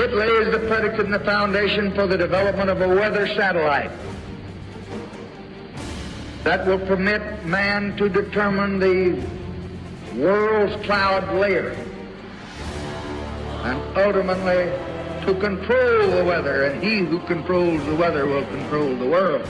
It lays the predicate and the foundation for the development of a weather satellite that will permit man to determine the world's cloud layer and ultimately to control the weather, and he who controls the weather will control the world.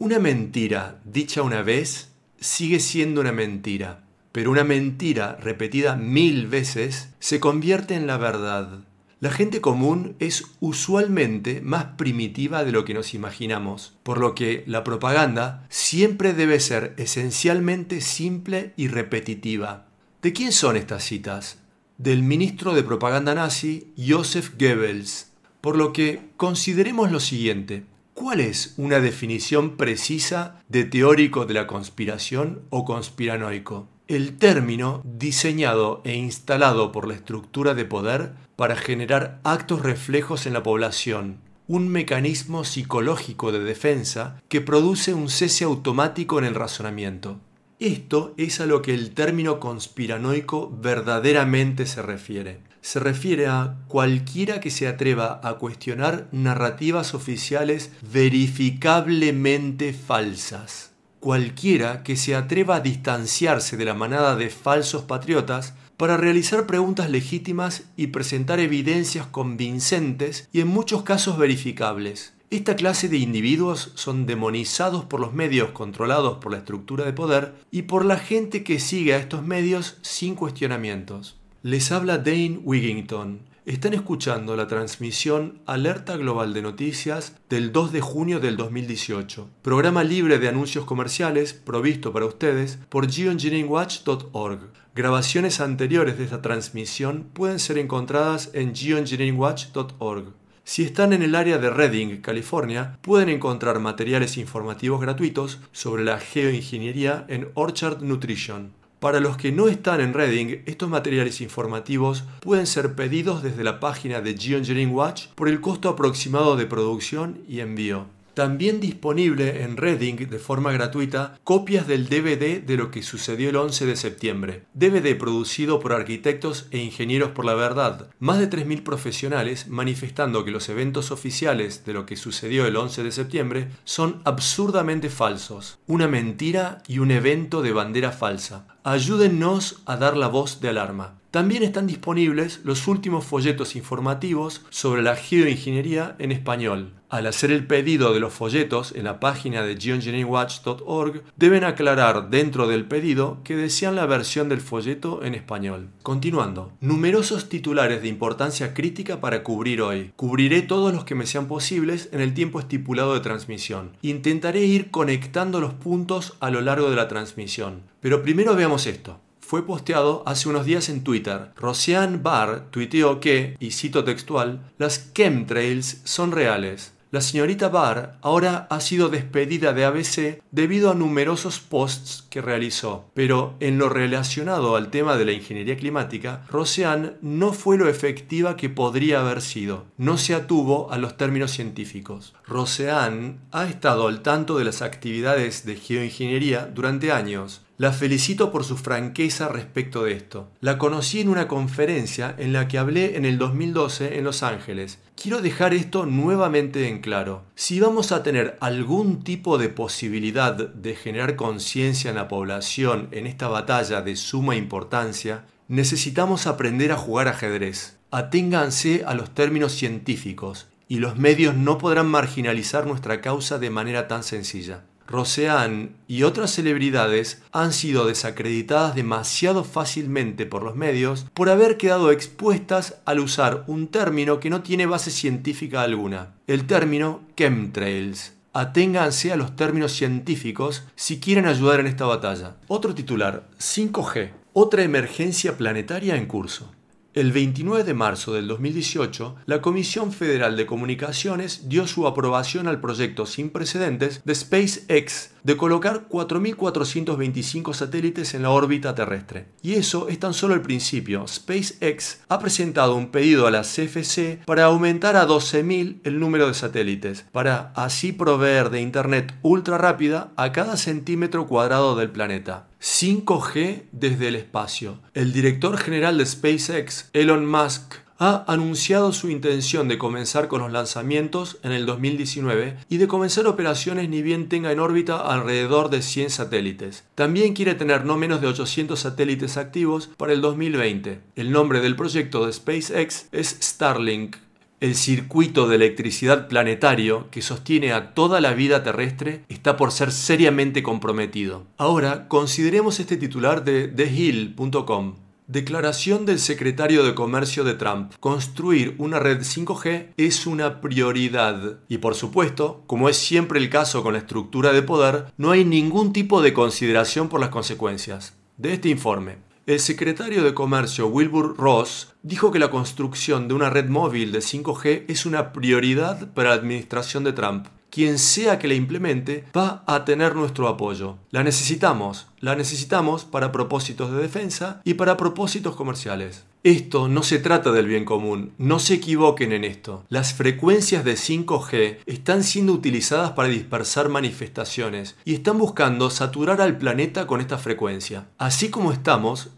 Una mentira dicha una vez sigue siendo una mentira, pero una mentira repetida 1000 veces se convierte en la verdad. La gente común es usualmente más primitiva de lo que nos imaginamos, por lo que la propaganda siempre debe ser esencialmente simple y repetitiva. ¿De quién son estas citas? Del ministro de propaganda nazi Joseph Goebbels, por lo que consideremos lo siguiente. ¿Cuál es una definición precisa de teórico de la conspiración o conspiranoico? El término diseñado e instalado por la estructura de poder para generar actos reflejos en la población, un mecanismo psicológico de defensa que produce un cese automático en el razonamiento. Esto es a lo que el término conspiranoico verdaderamente se refiere. Se refiere a cualquiera que se atreva a cuestionar narrativas oficiales verificablemente falsas. Cualquiera que se atreva a distanciarse de la manada de falsos patriotas para realizar preguntas legítimas y presentar evidencias convincentes y en muchos casos verificables. Esta clase de individuos son demonizados por los medios controlados por la estructura de poder y por la gente que sigue a estos medios sin cuestionamientos. Les habla Dane Wigington. Están escuchando la transmisión Alerta Global de Noticias del 2 de junio del 2018, programa libre de anuncios comerciales provisto para ustedes por geoengineeringwatch.org. Grabaciones anteriores de esta transmisión pueden ser encontradas en geoengineeringwatch.org. Si están en el área de Redding, California, pueden encontrar materiales informativos gratuitos sobre la geoingeniería en Orchard Nutrition. Para los que no están en Redding, estos materiales informativos pueden ser pedidos desde la página de Geoengineering Watch por el costo aproximado de producción y envío. También disponible en Redding de forma gratuita copias del DVD de lo que sucedió el 11 de septiembre. DVD producido por arquitectos e ingenieros por la verdad. Más de 3.000 profesionales manifestando que los eventos oficiales de lo que sucedió el 11 de septiembre son absurdamente falsos. Una mentira y un evento de bandera falsa. Ayúdennos a dar la voz de alarma. También están disponibles los últimos folletos informativos sobre la geoingeniería en español. Al hacer el pedido de los folletos en la página de geoengineeringwatch.org, deben aclarar dentro del pedido que desean la versión del folleto en español. Continuando, numerosos titulares de importancia crítica para cubrir hoy. Cubriré todos los que me sean posibles en el tiempo estipulado de transmisión. Intentaré ir conectando los puntos a lo largo de la transmisión. Pero primero veamos esto. Fue posteado hace unos días en Twitter. Roseanne Barr tuiteó que, y cito textual, las chemtrails son reales. La señorita Barr ahora ha sido despedida de ABC debido a numerosos posts que realizó, pero en lo relacionado al tema de la ingeniería climática, Roseanne no fue lo efectiva que podría haber sido. No se atuvo a los términos científicos. Roseanne ha estado al tanto de las actividades de geoingeniería durante años. La felicito por su franqueza respecto de esto. La conocí en una conferencia en la que hablé en el 2012 en Los Ángeles. Quiero dejar esto nuevamente en claro. Si vamos a tener algún tipo de posibilidad de generar conciencia en la población en esta batalla de suma importancia, necesitamos aprender a jugar ajedrez. Aténganse a los términos científicos y los medios no podrán marginalizar nuestra causa de manera tan sencilla. Roseanne y otras celebridades han sido desacreditadas demasiado fácilmente por los medios por haber quedado expuestas al usar un término que no tiene base científica alguna, el término chemtrails. Aténganse a los términos científicos si quieren ayudar en esta batalla. Otro titular, 5G, otra emergencia planetaria en curso. El 29 de marzo del 2018, la Comisión Federal de Comunicaciones dio su aprobación al proyecto sin precedentes de SpaceX de colocar 4.425 satélites en la órbita terrestre. Y eso es tan solo el principio. SpaceX ha presentado un pedido a la CFC para aumentar a 12.000 el número de satélites, para así proveer de internet ultra rápida a cada centímetro cuadrado del planeta. 5G desde el espacio. El director general de SpaceX, Elon Musk, ha anunciado su intención de comenzar con los lanzamientos en el 2019 y de comenzar operaciones ni bien tenga en órbita alrededor de 100 satélites. También quiere tener no menos de 800 satélites activos para el 2020. El nombre del proyecto de SpaceX es Starlink. El circuito de electricidad planetario que sostiene a toda la vida terrestre está por ser seriamente comprometido. Ahora, consideremos este titular de TheHill.com. Declaración del secretario de Comercio de Trump. Construir una red 5G es una prioridad. Y por supuesto, como es siempre el caso con la estructura de poder, no hay ningún tipo de consideración por las consecuencias. De este informe, el secretario de Comercio Wilbur Ross dijo que la construcción de una red móvil de 5G es una prioridad para la administración de Trump. Quien sea que la implemente va a tener nuestro apoyo. La necesitamos para propósitos de defensa y para propósitos comerciales. Esto no se trata del bien común, no se equivoquen en esto. Las frecuencias de 5G están siendo utilizadas para dispersar manifestaciones y están buscando saturar al planeta con esta frecuencia. Así como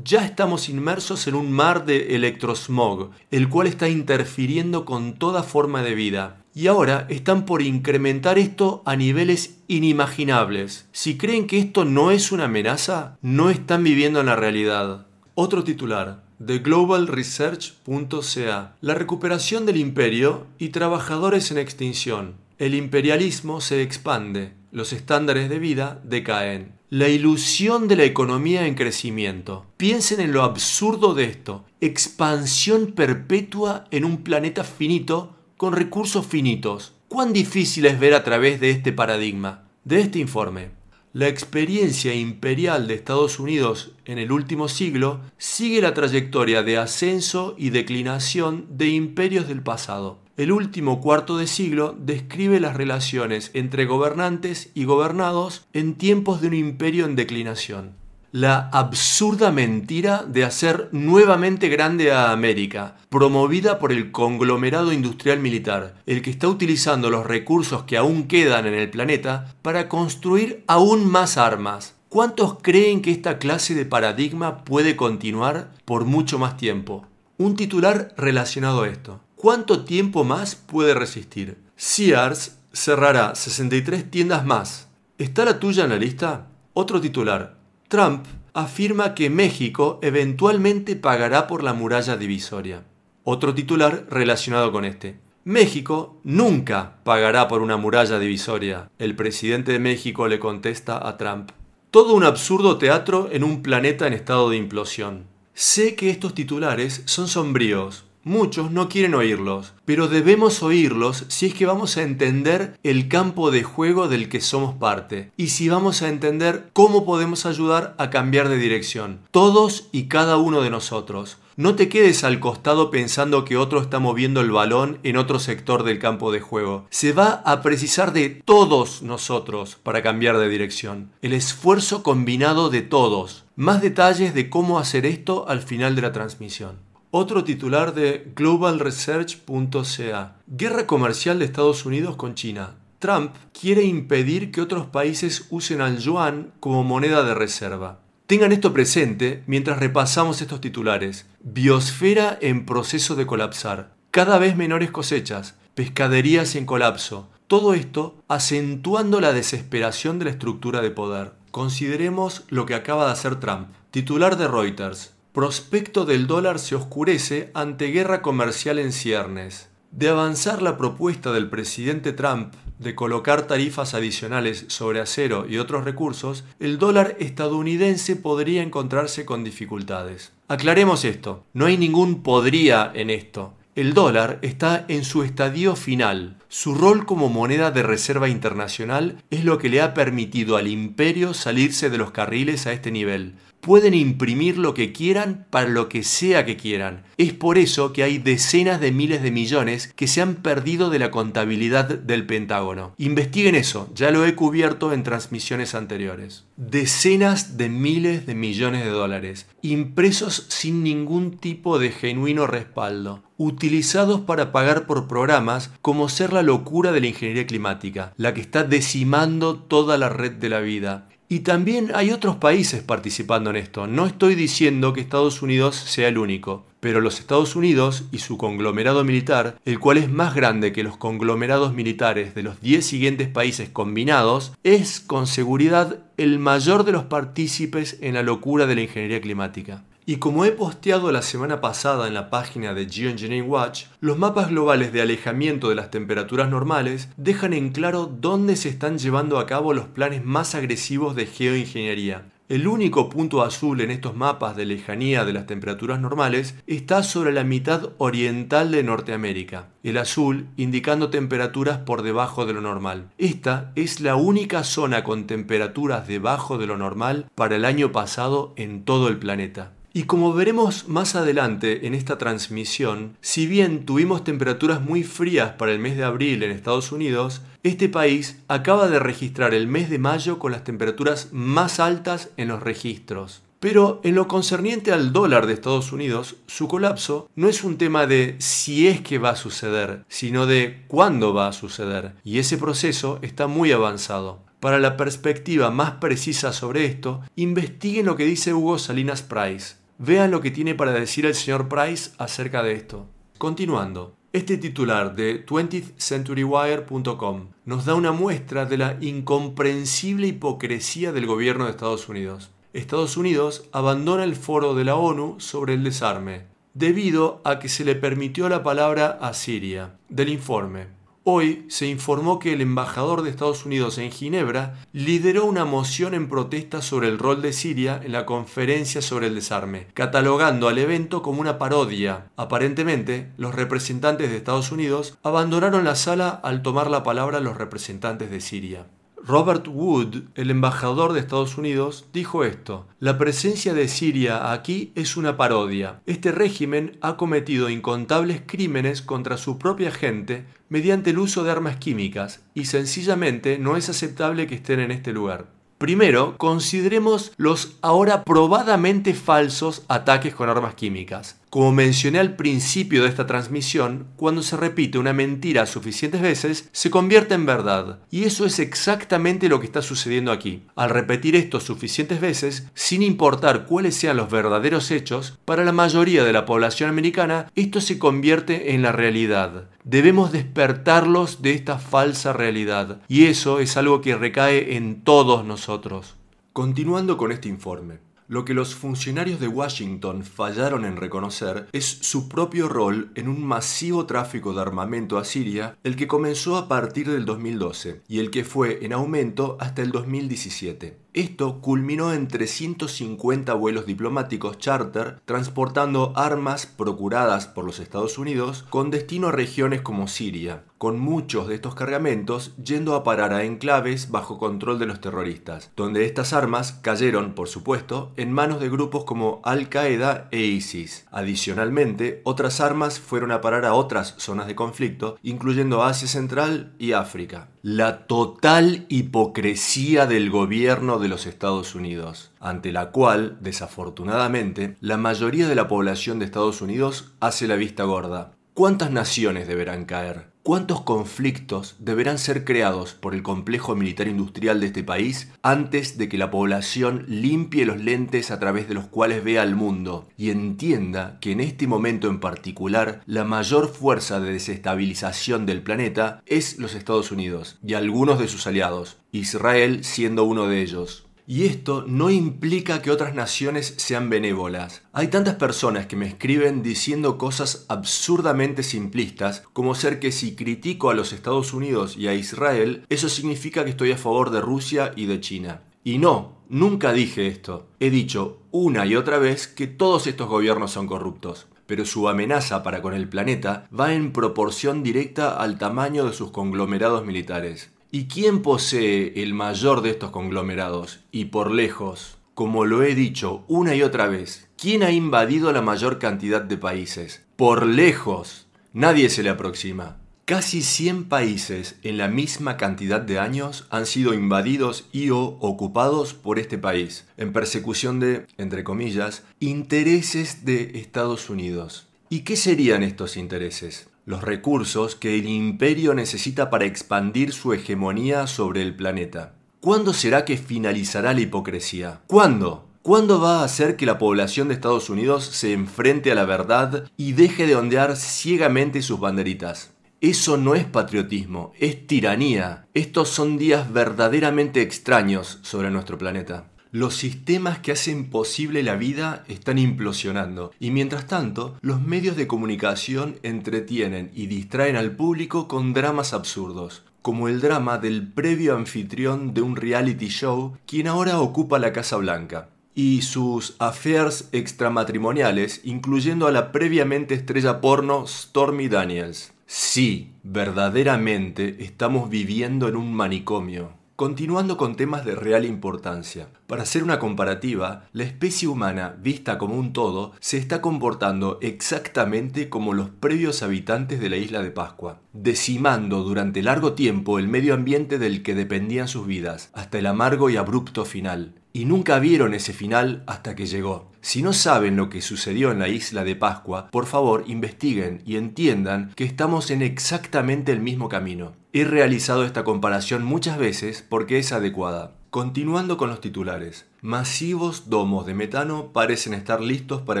ya estamos inmersos en un mar de electrosmog, el cual está interfiriendo con toda forma de vida. Y ahora están por incrementar esto a niveles inimaginables. Si creen que esto no es una amenaza, no están viviendo en la realidad. Otro titular, de globalresearch.ca. La recuperación del imperio y trabajadores en extinción. El imperialismo se expande, los estándares de vida decaen. La ilusión de la economía en crecimiento. Piensen en lo absurdo de esto. Expansión perpetua en un planeta finito con recursos finitos. ¿Cuán difícil es ver a través de este paradigma? De este informe, la experiencia imperial de Estados Unidos en el último siglo sigue la trayectoria de ascenso y declinación de imperios del pasado. El último cuarto de siglo describe las relaciones entre gobernantes y gobernados en tiempos de un imperio en declinación. La absurda mentira de hacer nuevamente grande a América, promovida por el conglomerado industrial militar, el que está utilizando los recursos que aún quedan en el planeta para construir aún más armas. ¿Cuántos creen que esta clase de paradigma puede continuar por mucho más tiempo? Un titular relacionado a esto. ¿Cuánto tiempo más puede resistir? Sears cerrará 63 tiendas más. ¿Está la tuya en la lista? Otro titular. Trump afirma que México eventualmente pagará por la muralla divisoria. Otro titular relacionado con este. México nunca pagará por una muralla divisoria. El presidente de México le contesta a Trump. Todo un absurdo teatro en un planeta en estado de implosión. Sé que estos titulares son sombríos. Muchos no quieren oírlos, pero debemos oírlos si es que vamos a entender el campo de juego del que somos parte y si vamos a entender cómo podemos ayudar a cambiar de dirección, todos y cada uno de nosotros. No te quedes al costado pensando que otro está moviendo el balón en otro sector del campo de juego. Se va a precisar de todos nosotros para cambiar de dirección. El esfuerzo combinado de todos. Más detalles de cómo hacer esto al final de la transmisión. Otro titular de globalresearch.ca. Guerra comercial de Estados Unidos con China. Trump quiere impedir que otros países usen al yuan como moneda de reserva. Tengan esto presente mientras repasamos estos titulares. Biosfera en proceso de colapsar. Cada vez menores cosechas. Pescaderías en colapso. Todo esto acentuando la desesperación de la estructura de poder. Consideremos lo que acaba de hacer Trump. Titular de Reuters. Prospecto del dólar se oscurece ante guerra comercial en ciernes. De avanzar la propuesta del presidente Trump de colocar tarifas adicionales sobre acero y otros recursos, el dólar estadounidense podría encontrarse con dificultades. Aclaremos esto, no hay ningún podría en esto. El dólar está en su estadio final. Su rol como moneda de reserva internacional es lo que le ha permitido al imperio salirse de los carriles a este nivel. Pueden imprimir lo que quieran para lo que sea que quieran. Es por eso que hay decenas de miles de millones que se han perdido de la contabilidad del Pentágono. Investiguen eso, ya lo he cubierto en transmisiones anteriores. Decenas de miles de millones de dólares, impresos sin ningún tipo de genuino respaldo, utilizados para pagar por programas como ser la locura de la ingeniería climática, la que está decimando toda la red de la vida. Y también hay otros países participando en esto. No estoy diciendo que Estados Unidos sea el único, pero los Estados Unidos y su conglomerado militar, el cual es más grande que los conglomerados militares de los 10 siguientes países combinados, es con seguridad el mayor de los partícipes en la locura de la ingeniería climática. Y como he posteado la semana pasada en la página de Geoengineering Watch, los mapas globales de alejamiento de las temperaturas normales dejan en claro dónde se están llevando a cabo los planes más agresivos de geoingeniería. El único punto azul en estos mapas de lejanía de las temperaturas normales está sobre la mitad oriental de Norteamérica, el azul indicando temperaturas por debajo de lo normal. Esta es la única zona con temperaturas debajo de lo normal para el año pasado en todo el planeta. Y como veremos más adelante en esta transmisión, si bien tuvimos temperaturas muy frías para el mes de abril en Estados Unidos, este país acaba de registrar el mes de mayo con las temperaturas más altas en los registros. Pero en lo concerniente al dólar de Estados Unidos, su colapso no es un tema de si es que va a suceder, sino de cuándo va a suceder. Y ese proceso está muy avanzado. Para la perspectiva más precisa sobre esto, investiguen lo que dice Hugo Salinas Price. Vean lo que tiene para decir el señor Price acerca de esto. Continuando, este titular de 20thCenturyWire.com nos da una muestra de la incomprensible hipocresía del gobierno de Estados Unidos. Estados Unidos abandona el foro de la ONU sobre el desarme, debido a que se le permitió la palabra a Siria. Del informe. Hoy se informó que el embajador de Estados Unidos en Ginebra lideró una moción en protesta sobre el rol de Siria en la conferencia sobre el desarme, catalogando al evento como una parodia. Aparentemente, los representantes de Estados Unidos abandonaron la sala al tomar la palabra los representantes de Siria. Robert Wood, el embajador de Estados Unidos, dijo esto: la presencia de Siria aquí es una parodia. Este régimen ha cometido incontables crímenes contra su propia gente mediante el uso de armas químicas y sencillamente no es aceptable que estén en este lugar. Primero, consideremos los ahora probadamente falsos ataques con armas químicas. Como mencioné al principio de esta transmisión, cuando se repite una mentira suficientes veces, se convierte en verdad. Y eso es exactamente lo que está sucediendo aquí. Al repetir esto suficientes veces, sin importar cuáles sean los verdaderos hechos, para la mayoría de la población americana, esto se convierte en la realidad. Debemos despertarlos de esta falsa realidad. Y eso es algo que recae en todos nosotros. Continuando con este informe. Lo que los funcionarios de Washington fallaron en reconocer es su propio rol en un masivo tráfico de armamento a Siria, el que comenzó a partir del 2012 y el que fue en aumento hasta el 2017. Esto culminó en 350 vuelos diplomáticos charter transportando armas procuradas por los Estados Unidos con destino a regiones como Siria, con muchos de estos cargamentos yendo a parar a enclaves bajo control de los terroristas, donde estas armas cayeron, por supuesto, en manos de grupos como Al-Qaeda e ISIS. Adicionalmente, otras armas fueron a parar a otras zonas de conflicto, incluyendo Asia Central y África. La total hipocresía del gobierno de los Estados Unidos, ante la cual, desafortunadamente, la mayoría de la población de Estados Unidos hace la vista gorda. ¿Cuántas naciones deberán caer? ¿Cuántos conflictos deberán ser creados por el complejo militar industrial de este país antes de que la población limpie los lentes a través de los cuales vea al mundo y entienda que en este momento en particular la mayor fuerza de desestabilización del planeta es los Estados Unidos y algunos de sus aliados, Israel siendo uno de ellos? Y esto no implica que otras naciones sean benévolas. Hay tantas personas que me escriben diciendo cosas absurdamente simplistas, como ser que si critico a los Estados Unidos y a Israel, eso significa que estoy a favor de Rusia y de China. Y no, nunca dije esto. He dicho una y otra vez que todos estos gobiernos son corruptos. Pero su amenaza para con el planeta va en proporción directa al tamaño de sus conglomerados militares. ¿Y quién posee el mayor de estos conglomerados? Y por lejos, Como lo he dicho una y otra vez, ¿quién ha invadido la mayor cantidad de países? Por lejos, nadie se le aproxima. Casi 100 países en la misma cantidad de años han sido invadidos y/o ocupados por este país, en persecución de, entre comillas, intereses de Estados Unidos. ¿Y qué serían estos intereses? Los recursos que el imperio necesita para expandir su hegemonía sobre el planeta. ¿Cuándo será que finalizará la hipocresía? ¿Cuándo? ¿Cuándo va a hacer que la población de Estados Unidos se enfrente a la verdad y deje de ondear ciegamente sus banderitas? Eso no es patriotismo, es tiranía. Estos son días verdaderamente extraños sobre nuestro planeta. Los sistemas que hacen posible la vida están implosionando y mientras tanto los medios de comunicación entretienen y distraen al público con dramas absurdos, como el drama del previo anfitrión de un reality show quien ahora ocupa la Casa Blanca, y sus affairs extramatrimoniales incluyendo a la previamente estrella porno Stormy Daniels. Sí, verdaderamente estamos viviendo en un manicomio. Continuando con temas de real importancia. Para hacer una comparativa, la especie humana, vista como un todo, se está comportando exactamente como los previos habitantes de la isla de Pascua, decimando durante largo tiempo el medio ambiente del que dependían sus vidas, hasta el amargo y abrupto final. Y nunca vieron ese final hasta que llegó. Si no saben lo que sucedió en la isla de Pascua, por favor investiguen y entiendan que estamos en exactamente el mismo camino. He realizado esta comparación muchas veces porque es adecuada. Continuando con los titulares. Masivos domos de metano parecen estar listos para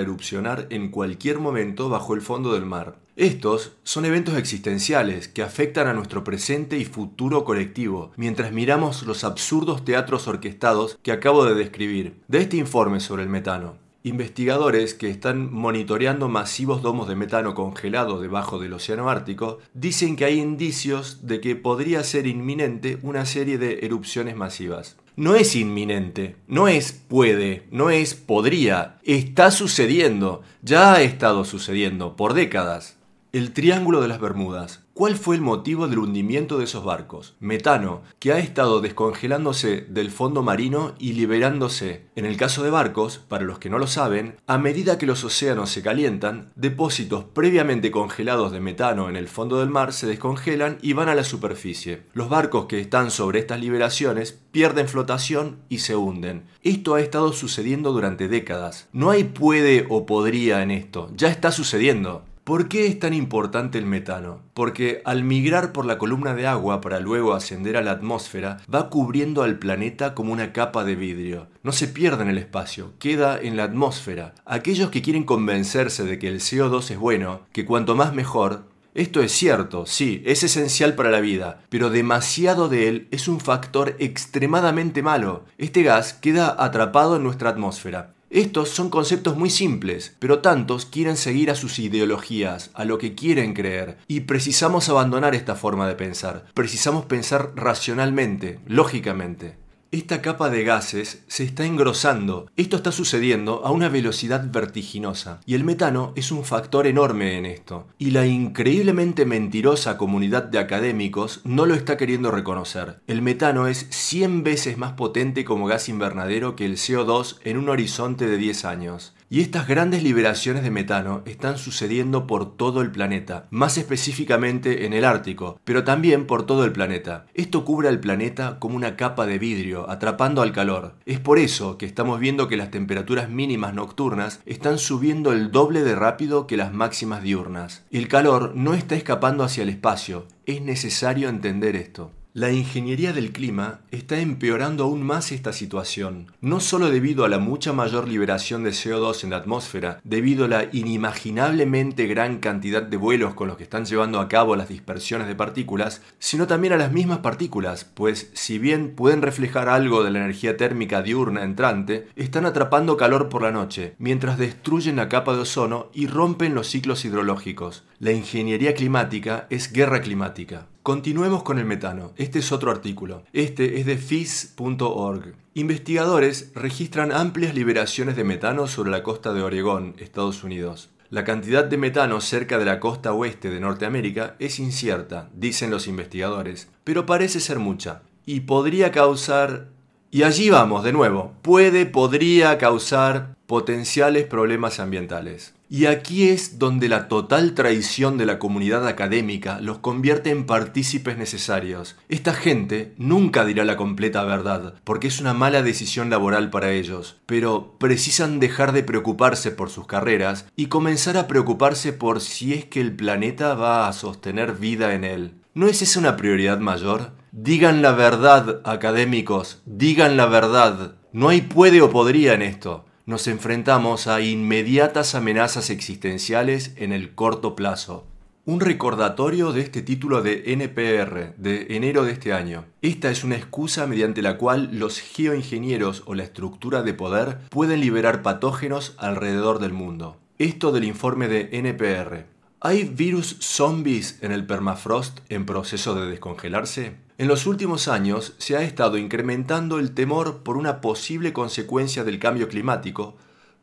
erupcionar en cualquier momento bajo el fondo del mar. Estos son eventos existenciales que afectan a nuestro presente y futuro colectivo, mientras miramos los absurdos teatros orquestados que acabo de describir. De este informe sobre el metano. Investigadores que están monitoreando masivos domos de metano congelados debajo del océano Ártico dicen que hay indicios de que podría ser inminente una serie de erupciones masivas. No es inminente, no es puede, no es podría, está sucediendo, ya ha estado sucediendo por décadas. El Triángulo de las Bermudas. ¿Cuál fue el motivo del hundimiento de esos barcos? Metano, que ha estado descongelándose del fondo marino y liberándose. En el caso de barcos, para los que no lo saben, a medida que los océanos se calientan, depósitos previamente congelados de metano en el fondo del mar se descongelan y van a la superficie. Los barcos que están sobre estas liberaciones pierden flotación y se hunden. Esto ha estado sucediendo durante décadas. No hay puede o podría en esto, ya está sucediendo. ¿Por qué es tan importante el metano? Porque al migrar por la columna de agua para luego ascender a la atmósfera, va cubriendo al planeta como una capa de vidrio. No se pierde en el espacio, queda en la atmósfera. Aquellos que quieren convencerse de que el CO2 es bueno, que cuanto más mejor, esto es cierto, sí, es esencial para la vida, pero demasiado de él es un factor extremadamente malo. Este gas queda atrapado en nuestra atmósfera. Estos son conceptos muy simples, pero tantos quieren seguir a sus ideologías, a lo que quieren creer, y precisamos abandonar esta forma de pensar. Precisamos pensar racionalmente, lógicamente. Esta capa de gases se está engrosando. Esto está sucediendo a una velocidad vertiginosa. Y el metano es un factor enorme en esto. Y la increíblemente mentirosa comunidad de académicos no lo está queriendo reconocer. El metano es 100 veces más potente como gas invernadero que el CO2 en un horizonte de 10 años. Y estas grandes liberaciones de metano están sucediendo por todo el planeta, más específicamente en el Ártico, pero también por todo el planeta. Esto cubre al planeta como una capa de vidrio, atrapando al calor. Es por eso que estamos viendo que las temperaturas mínimas nocturnas están subiendo el doble de rápido que las máximas diurnas. El calor no está escapando hacia el espacio, es necesario entender esto. La ingeniería del clima está empeorando aún más esta situación, no solo debido a la mucha mayor liberación de CO2 en la atmósfera, debido a la inimaginablemente gran cantidad de vuelos con los que están llevando a cabo las dispersiones de partículas, sino también a las mismas partículas, pues si bien pueden reflejar algo de la energía térmica diurna entrante, están atrapando calor por la noche, mientras destruyen la capa de ozono y rompen los ciclos hidrológicos. La ingeniería climática es guerra climática. Continuemos con el metano. Este es otro artículo. Este es de phys.org. Investigadores registran amplias liberaciones de metano sobre la costa de Oregón, Estados Unidos. La cantidad de metano cerca de la costa oeste de Norteamérica es incierta, dicen los investigadores, pero parece ser mucha, y podría causar Y allí vamos, de nuevo, podría causar potenciales problemas ambientales. Y aquí es donde la total traición de la comunidad académica los convierte en partícipes necesarios. Esta gente nunca dirá la completa verdad, porque es una mala decisión laboral para ellos, pero precisan dejar de preocuparse por sus carreras y comenzar a preocuparse por si es que el planeta va a sostener vida en él. ¿No es esa una prioridad mayor? Digan la verdad, académicos, digan la verdad. No hay puede o podría en esto. Nos enfrentamos a inmediatas amenazas existenciales en el corto plazo. Un recordatorio de este título de NPR, de enero de este año. Esta es una excusa mediante la cual los geoingenieros o la estructura de poder pueden liberar patógenos alrededor del mundo. Esto del informe de NPR. ¿Hay virus zombies en el permafrost en proceso de descongelarse? En los últimos años se ha estado incrementando el temor por una posible consecuencia del cambio climático,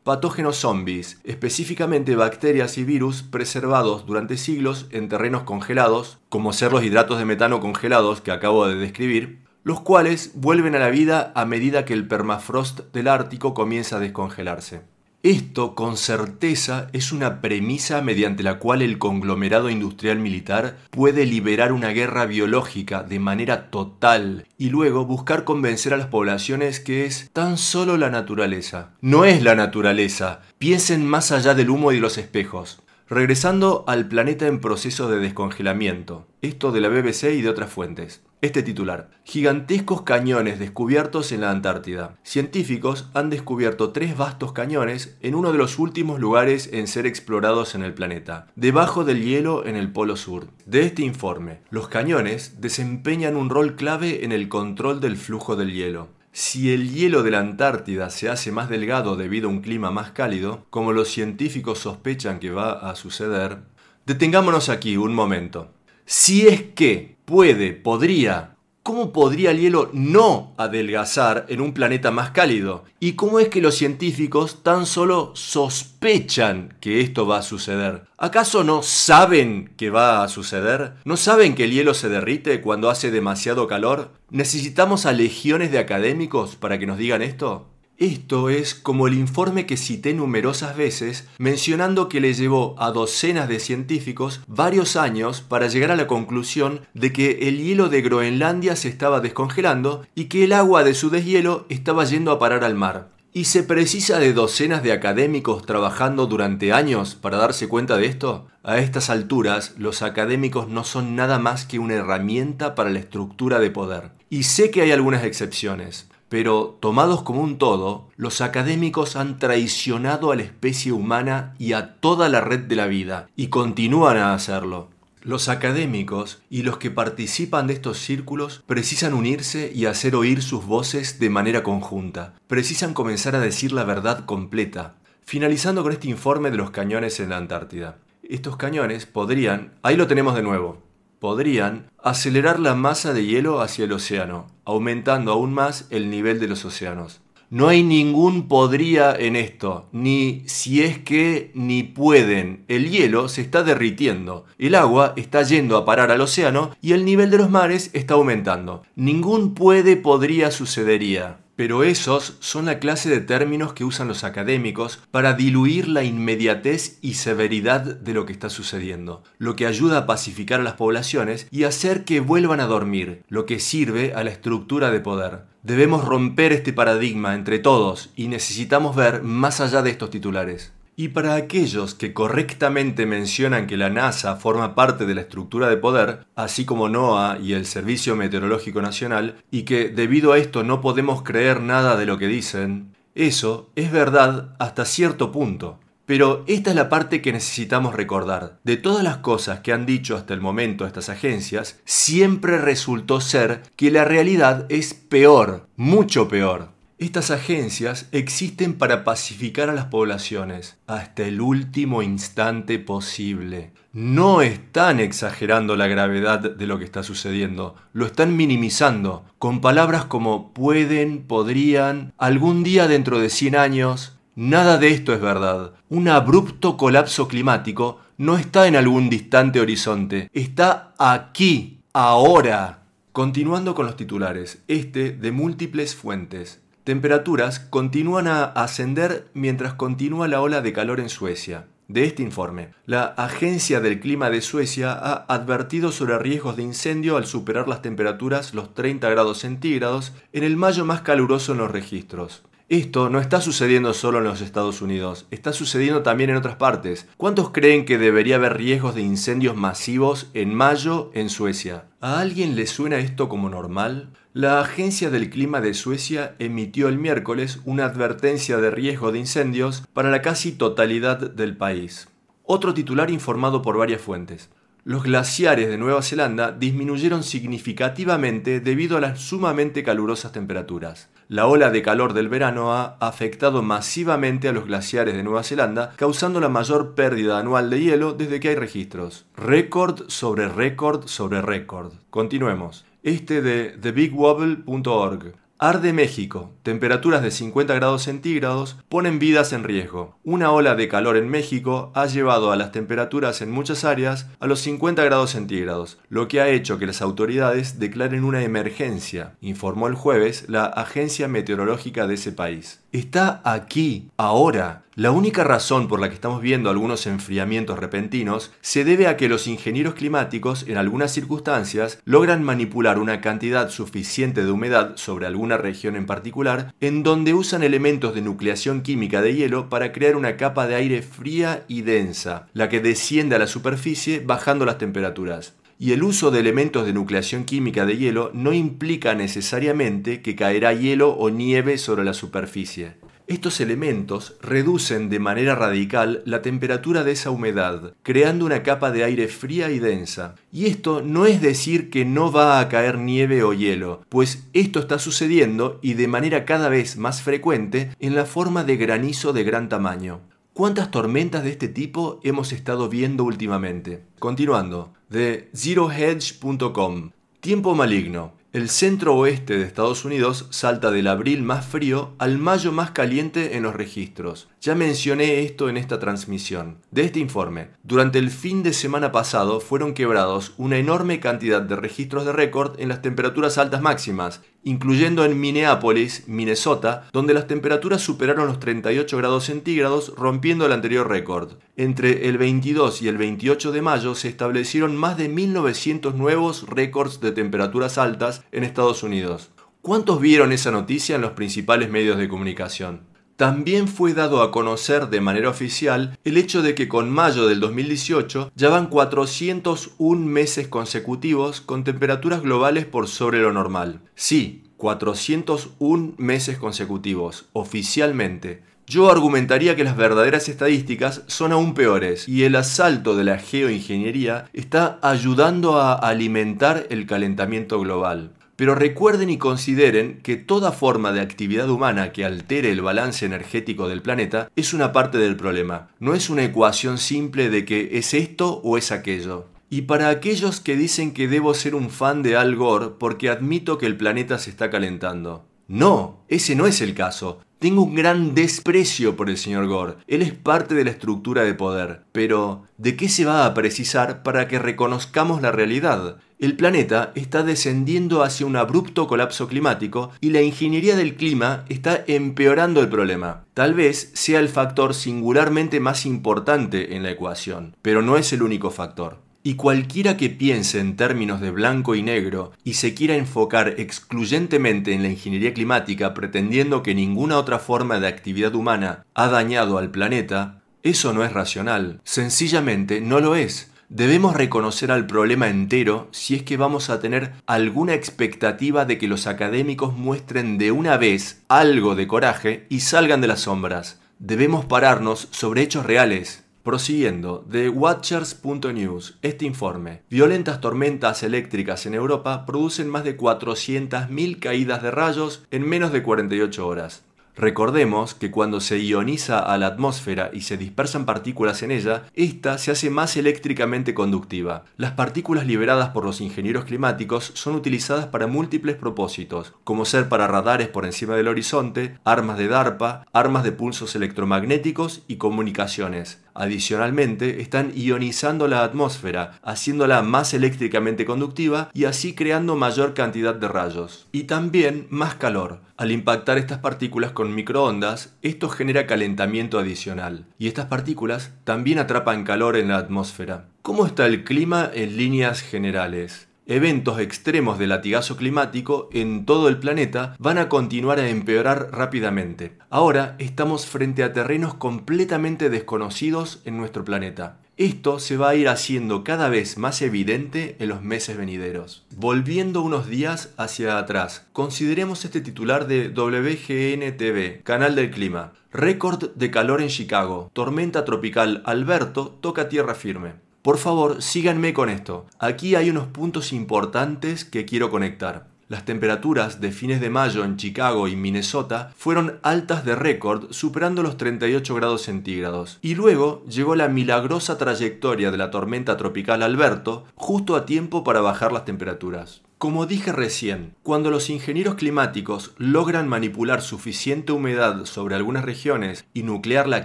patógenos zombies, específicamente bacterias y virus preservados durante siglos en terrenos congelados, como ser los hidratos de metano congelados que acabo de describir, los cuales vuelven a la vida a medida que el permafrost del Ártico comienza a descongelarse. Esto, con certeza, es una premisa mediante la cual el conglomerado industrial militar puede liberar una guerra biológica de manera total y luego buscar convencer a las poblaciones que es tan solo la naturaleza. No es la naturaleza. Piensen más allá del humo y de los espejos. Regresando al planeta en proceso de descongelamiento. Esto de la BBC y de otras fuentes. Este titular. Gigantescos cañones descubiertos en la Antártida. Científicos han descubierto 3 vastos cañones en uno de los últimos lugares en ser explorados en el planeta, debajo del hielo en el Polo Sur. De este informe, los cañones desempeñan un rol clave en el control del flujo del hielo. Si el hielo de la Antártida se hace más delgado debido a un clima más cálido, como los científicos sospechan que va a suceder, detengámonos aquí un momento. Si es que podría, ¿cómo podría el hielo no adelgazar en un planeta más cálido? ¿Y cómo es que los científicos tan solo sospechan que esto va a suceder? ¿Acaso no saben que va a suceder? ¿No saben que el hielo se derrite cuando hace demasiado calor? ¿Necesitamos a legiones de académicos para que nos digan esto? Esto es como el informe que cité numerosas veces, mencionando que le llevó a docenas de científicos varios años para llegar a la conclusión de que el hielo de Groenlandia se estaba descongelando y que el agua de su deshielo estaba yendo a parar al mar. ¿Y se precisa de docenas de académicos trabajando durante años para darse cuenta de esto? A estas alturas, los académicos no son nada más que una herramienta para la estructura de poder. Y sé que hay algunas excepciones. Pero, tomados como un todo, los académicos han traicionado a la especie humana y a toda la red de la vida, y continúan a hacerlo. Los académicos y los que participan de estos círculos precisan unirse y hacer oír sus voces de manera conjunta. Precisan comenzar a decir la verdad completa. Finalizando con este informe de los cañones en la Antártida. Estos cañones podrían, ahí lo tenemos de nuevo, podrían acelerar la masa de hielo hacia el océano, aumentando aún más el nivel de los océanos. No hay ningún podría en esto, ni si es que ni pueden. El hielo se está derritiendo, el agua está yendo a parar al océano y el nivel de los mares está aumentando. Ningún podría sucedería. Pero esos son la clase de términos que usan los académicos para diluir la inmediatez y severidad de lo que está sucediendo, lo que ayuda a pacificar a las poblaciones y hacer que vuelvan a dormir, lo que sirve a la estructura de poder. Debemos romper este paradigma entre todos y necesitamos ver más allá de estos titulares. Y para aquellos que correctamente mencionan que la NASA forma parte de la estructura de poder, así como NOAA y el Servicio Meteorológico Nacional, y que debido a esto no podemos creer nada de lo que dicen, eso es verdad hasta cierto punto. Pero esta es la parte que necesitamos recordar. De todas las cosas que han dicho hasta el momento estas agencias, siempre resultó ser que la realidad es peor, mucho peor. Estas agencias existen para pacificar a las poblaciones hasta el último instante posible. No están exagerando la gravedad de lo que está sucediendo, lo están minimizando con palabras como pueden, podrían, algún día dentro de 100 años. Nada de esto es verdad. Un abrupto colapso climático no está en algún distante horizonte, está aquí, ahora. Continuando con los titulares, de múltiples fuentes. Temperaturas continúan a ascender mientras continúa la ola de calor en Suecia. De este informe, la Agencia del Clima de Suecia ha advertido sobre riesgos de incendio al superar las temperaturas los 30 grados centígrados en el mayo más caluroso en los registros. Esto no está sucediendo solo en los Estados Unidos, está sucediendo también en otras partes. ¿Cuántos creen que debería haber riesgos de incendios masivos en mayo en Suecia? ¿A alguien le suena esto como normal? La Agencia del Clima de Suecia emitió el miércoles una advertencia de riesgo de incendios para la casi totalidad del país. Otro titular informado por varias fuentes. Los glaciares de Nueva Zelanda disminuyeron significativamente debido a las sumamente calurosas temperaturas. La ola de calor del verano ha afectado masivamente a los glaciares de Nueva Zelanda, causando la mayor pérdida anual de hielo desde que hay registros. Récord sobre récord sobre récord. Continuemos. De thebigwobble.org. Arde México. Temperaturas de 50 grados centígrados ponen vidas en riesgo. Una ola de calor en México ha llevado a las temperaturas en muchas áreas a los 50 grados centígrados, lo que ha hecho que las autoridades declaren una emergencia, informó el jueves la agencia meteorológica de ese país. Está aquí, ahora. La única razón por la que estamos viendo algunos enfriamientos repentinos se debe a que los ingenieros climáticos, en algunas circunstancias, logran manipular una cantidad suficiente de humedad sobre alguna región en particular, en donde usan elementos de nucleación química de hielo para crear una capa de aire fría y densa, la que desciende a la superficie bajando las temperaturas. Y el uso de elementos de nucleación química de hielo no implica necesariamente que caerá hielo o nieve sobre la superficie. Estos elementos reducen de manera radical la temperatura de esa humedad, creando una capa de aire fría y densa. Y esto no es decir que no va a caer nieve o hielo, pues esto está sucediendo y de manera cada vez más frecuente en la forma de granizo de gran tamaño. ¿Cuántas tormentas de este tipo hemos estado viendo últimamente? Continuando, de zerohedge.com. Tiempo maligno. El centro oeste de Estados Unidos salta del abril más frío al mayo más caliente en los registros. Ya mencioné esto en esta transmisión. De este informe, durante el fin de semana pasado fueron quebrados una enorme cantidad de registros de récord en las temperaturas altas máximas, incluyendo en Minneapolis, Minnesota, donde las temperaturas superaron los 38 grados centígrados, rompiendo el anterior récord. Entre el 22 y el 28 de mayo se establecieron más de 1.900 nuevos récords de temperaturas altas en Estados Unidos. ¿Cuántos vieron esa noticia en los principales medios de comunicación? También fue dado a conocer de manera oficial el hecho de que con mayo del 2018 ya van 401 meses consecutivos con temperaturas globales por sobre lo normal. Sí, 401 meses consecutivos, oficialmente. Yo argumentaría que las verdaderas estadísticas son aún peores y el asalto de la geoingeniería está ayudando a alimentar el calentamiento global. Pero recuerden y consideren que toda forma de actividad humana que altere el balance energético del planeta es una parte del problema. No es una ecuación simple de que es esto o es aquello. Y para aquellos que dicen que debo ser un fan de Al Gore porque admito que el planeta se está calentando. No, ese no es el caso. Tengo un gran desprecio por el señor Gore. Él es parte de la estructura de poder. Pero, ¿de qué se va a precisar para que reconozcamos la realidad? El planeta está descendiendo hacia un abrupto colapso climático y la ingeniería del clima está empeorando el problema. Tal vez sea el factor singularmente más importante en la ecuación, pero no es el único factor. Y cualquiera que piense en términos de blanco y negro y se quiera enfocar excluyentemente en la ingeniería climática pretendiendo que ninguna otra forma de actividad humana ha dañado al planeta, eso no es racional. Sencillamente no lo es. Debemos reconocer al problema entero si es que vamos a tener alguna expectativa de que los académicos muestren de una vez algo de coraje y salgan de las sombras. Debemos pararnos sobre hechos reales. Prosiguiendo, de Watchers.news, este informe. Violentas tormentas eléctricas en Europa producen más de 400.000 caídas de rayos en menos de 48 horas. Recordemos que cuando se ioniza a la atmósfera y se dispersan partículas en ella, ésta se hace más eléctricamente conductiva. Las partículas liberadas por los ingenieros climáticos son utilizadas para múltiples propósitos, como ser para radares por encima del horizonte, armas de DARPA, armas de pulsos electromagnéticos y comunicaciones. Adicionalmente, están ionizando la atmósfera, haciéndola más eléctricamente conductiva y así creando mayor cantidad de rayos. Y también más calor. Al impactar estas partículas con microondas, esto genera calentamiento adicional. Y estas partículas también atrapan calor en la atmósfera. ¿Cómo está el clima en líneas generales? Eventos extremos de latigazo climático en todo el planeta van a continuar a empeorar rápidamente. Ahora estamos frente a terrenos completamente desconocidos en nuestro planeta. Esto se va a ir haciendo cada vez más evidente en los meses venideros. Volviendo unos días hacia atrás, consideremos este titular de WGN-TV, Canal del Clima. Récord de calor en Chicago. Tormenta tropical Alberto toca tierra firme. Por favor, síganme con esto. Aquí hay unos puntos importantes que quiero conectar. Las temperaturas de fines de mayo en Chicago y Minnesota fueron altas de récord, superando los 38 grados centígrados. Y luego llegó la milagrosa trayectoria de la tormenta tropical Alberto, justo a tiempo para bajar las temperaturas. Como dije recién, cuando los ingenieros climáticos logran manipular suficiente humedad sobre algunas regiones y nuclearla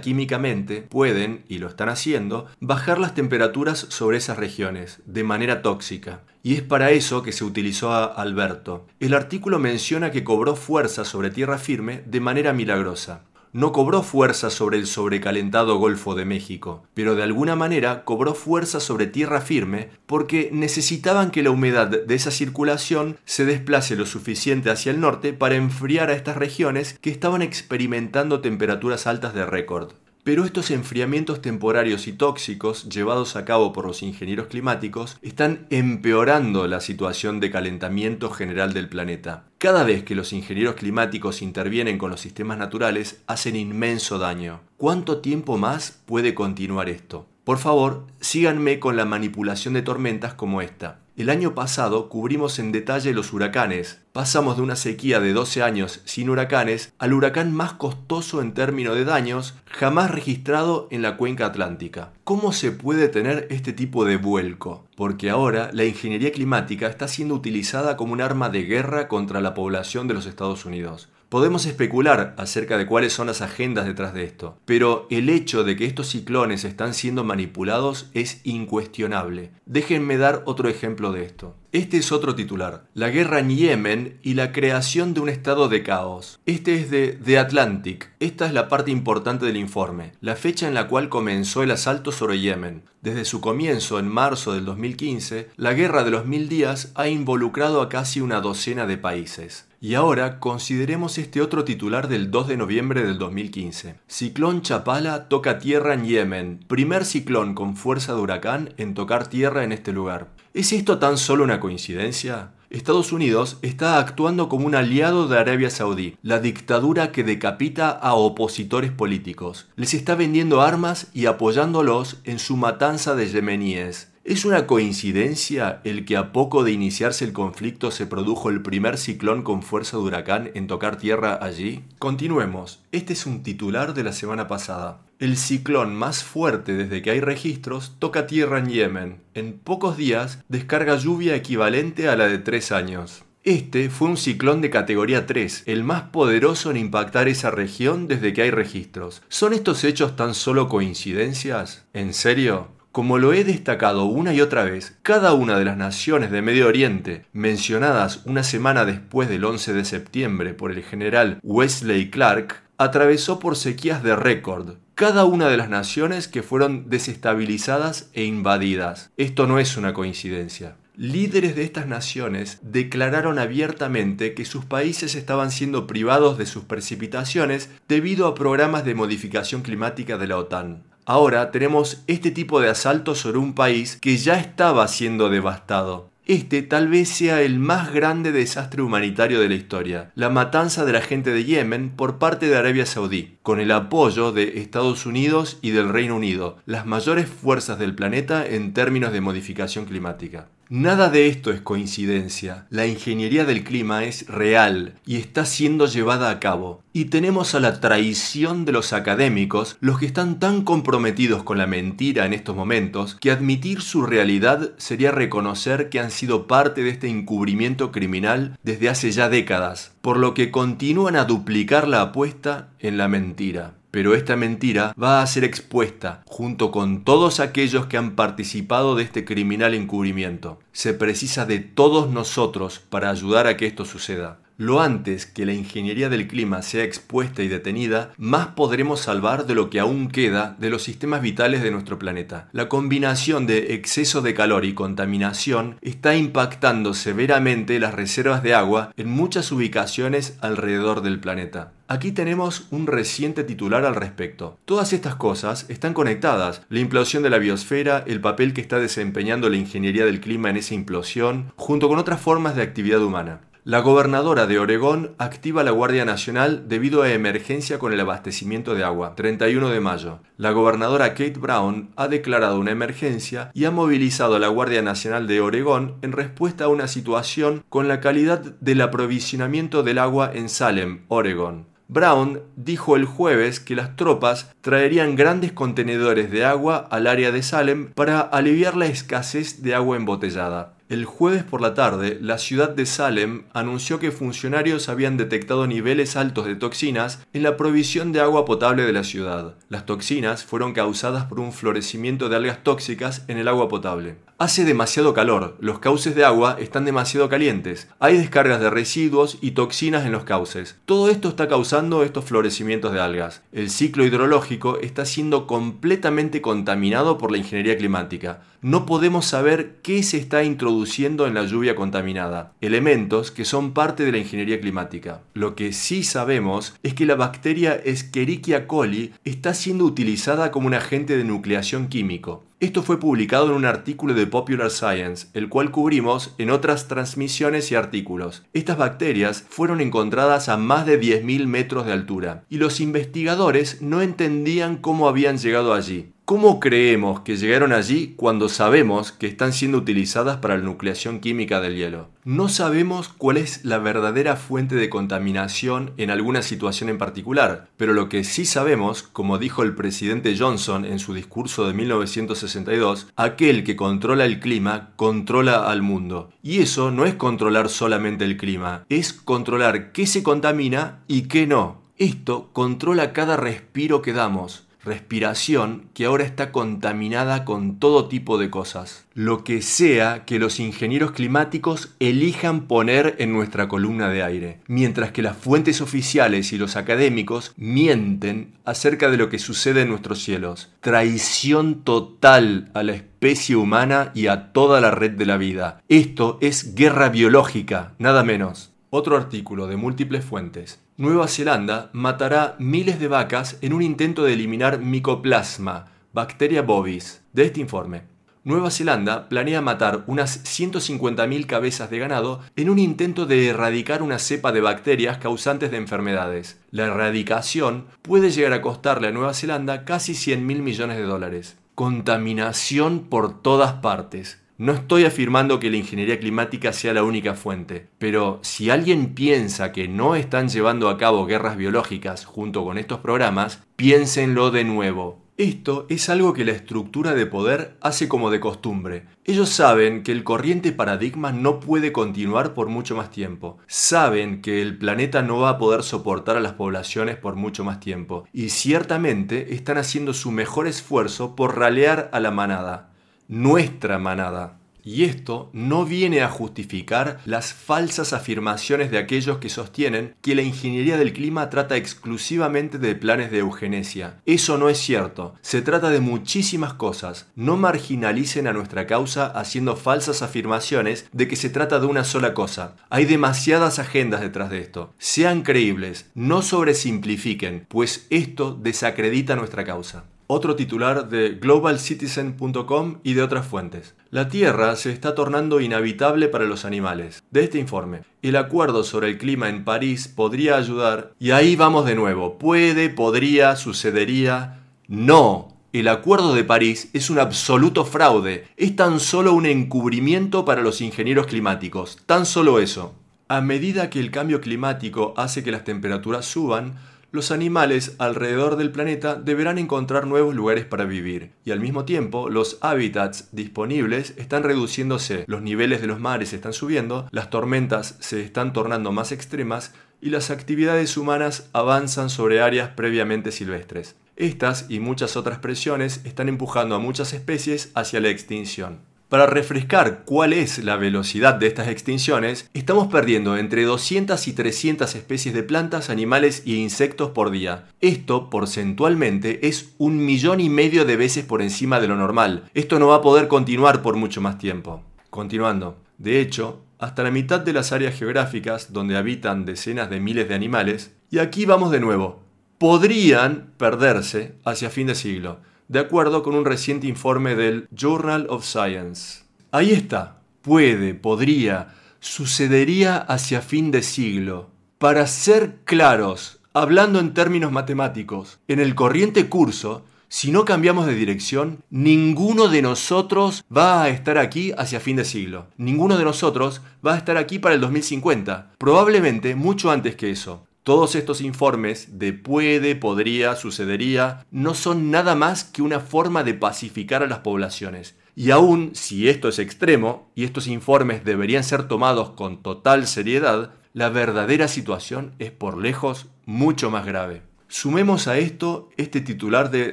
químicamente, pueden, y lo están haciendo, bajar las temperaturas sobre esas regiones, de manera tóxica. Y es para eso que se utilizó a Alberto. El artículo menciona que cobró fuerza sobre tierra firme de manera milagrosa. No cobró fuerza sobre el sobrecalentado Golfo de México, pero de alguna manera cobró fuerza sobre tierra firme porque necesitaban que la humedad de esa circulación se desplace lo suficiente hacia el norte para enfriar a estas regiones que estaban experimentando temperaturas altas de récord. Pero estos enfriamientos temporarios y tóxicos llevados a cabo por los ingenieros climáticos están empeorando la situación de calentamiento general del planeta. Cada vez que los ingenieros climáticos intervienen con los sistemas naturales, hacen inmenso daño. ¿Cuánto tiempo más puede continuar esto? Por favor, síganme con la manipulación de tormentas como esta. El año pasado cubrimos en detalle los huracanes. Pasamos de una sequía de 12 años sin huracanes al huracán más costoso en términos de daños jamás registrado en la cuenca atlántica. ¿Cómo se puede tener este tipo de vuelco? Porque ahora la ingeniería climática está siendo utilizada como un arma de guerra contra la población de los Estados Unidos. Podemos especular acerca de cuáles son las agendas detrás de esto, pero el hecho de que estos ciclones están siendo manipulados es incuestionable. Déjenme dar otro ejemplo de esto. Este es otro titular, la guerra en Yemen y la creación de un estado de caos. Este es de The Atlantic. Esta es la parte importante del informe, la fecha en la cual comenzó el asalto sobre Yemen. Desde su comienzo en marzo del 2015, la guerra de los 1000 días ha involucrado a casi una docena de países. Y ahora consideremos este otro titular del 2 de noviembre del 2015. Ciclón Chapala toca tierra en Yemen. Primer ciclón con fuerza de huracán en tocar tierra en este lugar. ¿Es esto tan solo una coincidencia? Estados Unidos está actuando como un aliado de Arabia Saudí, la dictadura que decapita a opositores políticos. Les está vendiendo armas y apoyándolos en su matanza de yemeníes. ¿Es una coincidencia el que a poco de iniciarse el conflicto se produjo el primer ciclón con fuerza de huracán en tocar tierra allí? Continuemos. Este es un titular de la semana pasada. El ciclón más fuerte desde que hay registros toca tierra en Yemen. En pocos días descarga lluvia equivalente a la de 3 años. Este fue un ciclón de categoría 3, el más poderoso en impactar esa región desde que hay registros. ¿Son estos hechos tan solo coincidencias? ¿En serio? Como lo he destacado una y otra vez, cada una de las naciones de Medio Oriente, mencionadas una semana después del 11 de septiembre por el general Wesley Clark, atravesó por sequías de récord. Cada una de las naciones que fueron desestabilizadas e invadidas. Esto no es una coincidencia. Líderes de estas naciones declararon abiertamente que sus países estaban siendo privados de sus precipitaciones debido a programas de modificación climática de la OTAN. Ahora tenemos este tipo de asalto sobre un país que ya estaba siendo devastado. Este tal vez sea el más grande desastre humanitario de la historia, la matanza de la gente de Yemen por parte de Arabia Saudí, con el apoyo de Estados Unidos y del Reino Unido, las mayores fuerzas del planeta en términos de modificación climática. Nada de esto es coincidencia. La ingeniería del clima es real y está siendo llevada a cabo. Y tenemos a la traición de los académicos, los que están tan comprometidos con la mentira en estos momentos, que admitir su realidad sería reconocer que han sido parte de este encubrimiento criminal desde hace ya décadas, por lo que continúan a duplicar la apuesta en la mentira. Pero esta mentira va a ser expuesta junto con todos aquellos que han participado de este criminal encubrimiento. Se precisa de todos nosotros para ayudar a que esto suceda. Lo antes que la ingeniería del clima sea expuesta y detenida, más podremos salvar de lo que aún queda de los sistemas vitales de nuestro planeta. La combinación de exceso de calor y contaminación está impactando severamente las reservas de agua en muchas ubicaciones alrededor del planeta. Aquí tenemos un reciente titular al respecto. Todas estas cosas están conectadas. La implosión de la biosfera, el papel que está desempeñando la ingeniería del clima en esa implosión, junto con otras formas de actividad humana. La gobernadora de Oregón activa la Guardia Nacional debido a emergencia con el abastecimiento de agua. 31 de mayo. La gobernadora Kate Brown ha declarado una emergencia y ha movilizado a la Guardia Nacional de Oregón en respuesta a una situación con la calidad del aprovisionamiento del agua en Salem, Oregón. Brown dijo el jueves que las tropas traerían grandes contenedores de agua al área de Salem para aliviar la escasez de agua embotellada. El jueves por la tarde, la ciudad de Salem anunció que funcionarios habían detectado niveles altos de toxinas en la provisión de agua potable de la ciudad. Las toxinas fueron causadas por un florecimiento de algas tóxicas en el agua potable. Hace demasiado calor, los cauces de agua están demasiado calientes, hay descargas de residuos y toxinas en los cauces. Todo esto está causando estos florecimientos de algas. El ciclo hidrológico está siendo completamente contaminado por la ingeniería climática. No podemos saber qué se está introduciendo en la lluvia contaminada, elementos que son parte de la ingeniería climática. Lo que sí sabemos es que la bacteria Escherichia coli está siendo utilizada como un agente de nucleación químico. Esto fue publicado en un artículo de Popular Science, el cual cubrimos en otras transmisiones y artículos. Estas bacterias fueron encontradas a más de 10.000 metros de altura, y los investigadores no entendían cómo habían llegado allí. ¿Cómo creemos que llegaron allí cuando sabemos que están siendo utilizadas para la nucleación química del hielo? No sabemos cuál es la verdadera fuente de contaminación en alguna situación en particular, pero lo que sí sabemos, como dijo el presidente Johnson en su discurso de 1962, aquel que controla el clima controla al mundo. Y eso no es controlar solamente el clima, es controlar qué se contamina y qué no. Esto controla cada respiro que damos. Respiración que ahora está contaminada con todo tipo de cosas. Lo que sea que los ingenieros climáticos elijan poner en nuestra columna de aire, mientras que las fuentes oficiales y los académicos mienten acerca de lo que sucede en nuestros cielos. Traición total a la especie humana y a toda la red de la vida. Esto es guerra biológica, nada menos. Otro artículo de múltiples fuentes. Nueva Zelanda matará miles de vacas en un intento de eliminar Mycoplasma, bacteria bovis. De este informe, Nueva Zelanda planea matar unas 150.000 cabezas de ganado en un intento de erradicar una cepa de bacterias causantes de enfermedades. La erradicación puede llegar a costarle a Nueva Zelanda casi 100.000 millones de dólares. Contaminación por todas partes. No estoy afirmando que la ingeniería climática sea la única fuente, pero si alguien piensa que no están llevando a cabo guerras biológicas junto con estos programas, piénsenlo de nuevo. Esto es algo que la estructura de poder hace como de costumbre. Ellos saben que el corriente paradigma no puede continuar por mucho más tiempo. Saben que el planeta no va a poder soportar a las poblaciones por mucho más tiempo. Y ciertamente están haciendo su mejor esfuerzo por ralear a la manada. Nuestra manada. Y esto no viene a justificar las falsas afirmaciones de aquellos que sostienen que la ingeniería del clima trata exclusivamente de planes de eugenesia. Eso no es cierto. Se trata de muchísimas cosas. No marginalicen a nuestra causa haciendo falsas afirmaciones de que se trata de una sola cosa. Hay demasiadas agendas detrás de esto. Sean creíbles, no sobresimplifiquen, pues esto desacredita nuestra causa. Otro titular de globalcitizen.com y de otras fuentes. La Tierra se está tornando inhabitable para los animales. De este informe, el acuerdo sobre el clima en París podría ayudar. Y ahí vamos de nuevo. Puede, podría, sucedería. No. El Acuerdo de París es un absoluto fraude, es tan solo un encubrimiento para los ingenieros climáticos, tan solo eso. A medida que el cambio climático hace que las temperaturas suban, los animales alrededor del planeta deberán encontrar nuevos lugares para vivir, y al mismo tiempo los hábitats disponibles están reduciéndose, los niveles de los mares están subiendo, las tormentas se están tornando más extremas y las actividades humanas avanzan sobre áreas previamente silvestres. Estas y muchas otras presiones están empujando a muchas especies hacia la extinción. Para refrescar cuál es la velocidad de estas extinciones, estamos perdiendo entre 200 y 300 especies de plantas, animales e insectos por día. Esto, porcentualmente, es 1,5 millones de veces por encima de lo normal. Esto no va a poder continuar por mucho más tiempo. Continuando. De hecho, hasta la mitad de las áreas geográficas donde habitan decenas de miles de animales, y aquí vamos de nuevo, podrían perderse hacia fin de siglo, de acuerdo con un reciente informe del Journal of Science. Ahí está, podría, sucedería hacia fin de siglo. Para ser claros, hablando en términos matemáticos, en el corriente curso, si no cambiamos de dirección, ninguno de nosotros va a estar aquí hacia fin de siglo. Ninguno de nosotros va a estar aquí para el 2050, probablemente mucho antes que eso. Todos estos informes de podría, sucedería, no son nada más que una forma de pacificar a las poblaciones. Y aún si esto es extremo, y estos informes deberían ser tomados con total seriedad, la verdadera situación es por lejos mucho más grave. Sumemos a esto este titular de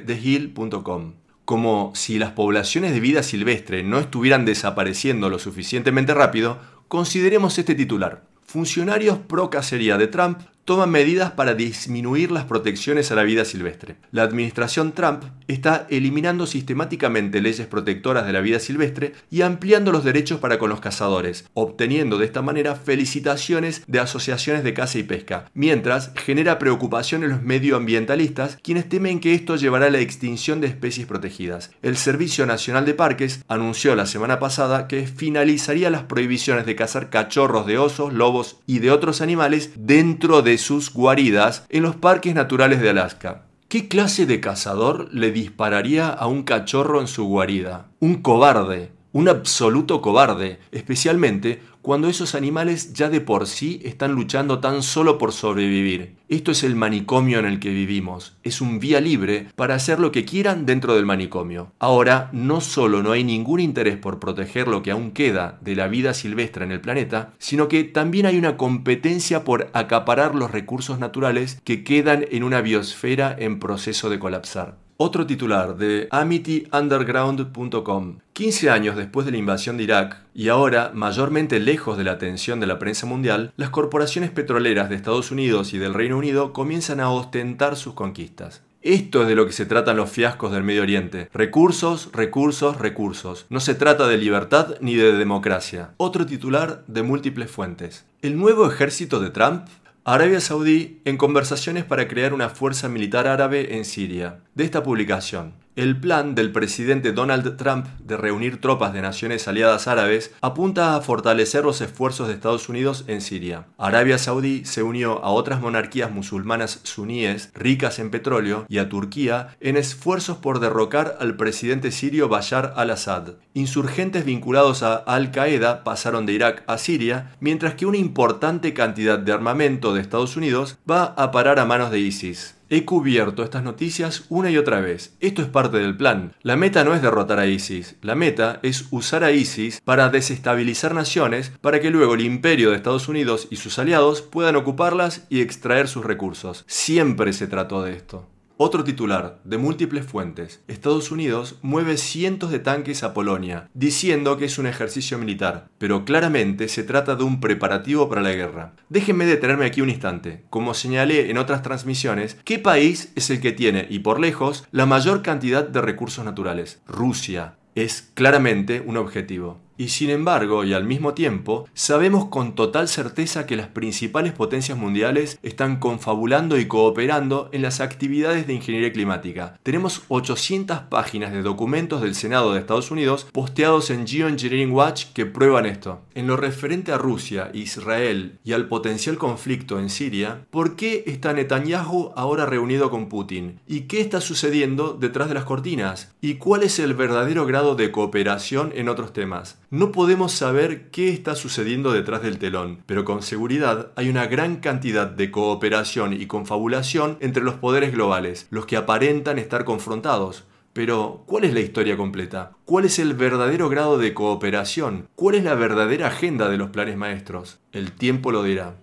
TheHill.com. Como si las poblaciones de vida silvestre no estuvieran desapareciendo lo suficientemente rápido, consideremos este titular. Funcionarios pro cacería de Trump toman medidas para disminuir las protecciones a la vida silvestre. La administración Trump está eliminando sistemáticamente leyes protectoras de la vida silvestre y ampliando los derechos para con los cazadores, obteniendo de esta manera felicitaciones de asociaciones de caza y pesca, mientras genera preocupación en los medioambientalistas, quienes temen que esto llevará a la extinción de especies protegidas. El Servicio Nacional de Parques anunció la semana pasada que finalizaría las prohibiciones de cazar cachorros de osos, lobos y de otros animales dentro de sus guaridas en los parques naturales de Alaska. ¿Qué clase de cazador le dispararía a un cachorro en su guarida? Un cobarde, un absoluto cobarde, especialmente cuando esos animales ya de por sí están luchando tan solo por sobrevivir. Esto es el manicomio en el que vivimos. Es un vía libre para hacer lo que quieran dentro del manicomio. Ahora, no solo no hay ningún interés por proteger lo que aún queda de la vida silvestre en el planeta, sino que también hay una competencia por acaparar los recursos naturales que quedan en una biosfera en proceso de colapsar. Otro titular de AmityUnderground.com. 15 años después de la invasión de Irak, y ahora mayormente lejos de la atención de la prensa mundial, las corporaciones petroleras de Estados Unidos y del Reino Unido comienzan a ostentar sus conquistas. Esto es de lo que se tratan los fiascos del Medio Oriente. Recursos, recursos, recursos. No se trata de libertad ni de democracia. Otro titular de múltiples fuentes. El nuevo ejército de Trump. Arabia Saudí en conversaciones para crear una fuerza militar árabe en Siria. De esta publicación, el plan del presidente Donald Trump de reunir tropas de naciones aliadas árabes apunta a fortalecer los esfuerzos de Estados Unidos en Siria. Arabia Saudí se unió a otras monarquías musulmanas suníes ricas en petróleo y a Turquía en esfuerzos por derrocar al presidente sirio Bashar al-Assad. Insurgentes vinculados a Al-Qaeda pasaron de Irak a Siria, mientras que una importante cantidad de armamento de Estados Unidos va a parar a manos de ISIS. He cubierto estas noticias una y otra vez. Esto es parte del plan. La meta no es derrotar a ISIS. La meta es usar a ISIS para desestabilizar naciones para que luego el imperio de Estados Unidos y sus aliados puedan ocuparlas y extraer sus recursos. Siempre se trató de esto. Otro titular, de múltiples fuentes. Estados Unidos mueve cientos de tanques a Polonia, diciendo que es un ejercicio militar, pero claramente se trata de un preparativo para la guerra. Déjenme detenerme aquí un instante. Como señalé en otras transmisiones, ¿qué país es el que tiene, y por lejos, la mayor cantidad de recursos naturales? Rusia. Es claramente un objetivo. Y sin embargo, y al mismo tiempo, sabemos con total certeza que las principales potencias mundiales están confabulando y cooperando en las actividades de ingeniería climática. Tenemos 800 páginas de documentos del Senado de Estados Unidos posteados en Geoengineering Watch que prueban esto. En lo referente a Rusia, Israel y al potencial conflicto en Siria, ¿por qué está Netanyahu ahora reunido con Putin? ¿Y qué está sucediendo detrás de las cortinas? ¿Y cuál es el verdadero grado de cooperación en otros temas? No podemos saber qué está sucediendo detrás del telón, pero con seguridad hay una gran cantidad de cooperación y confabulación entre los poderes globales, los que aparentan estar confrontados. Pero, ¿cuál es la historia completa? ¿Cuál es el verdadero grado de cooperación? ¿Cuál es la verdadera agenda de los planes maestros? El tiempo lo dirá.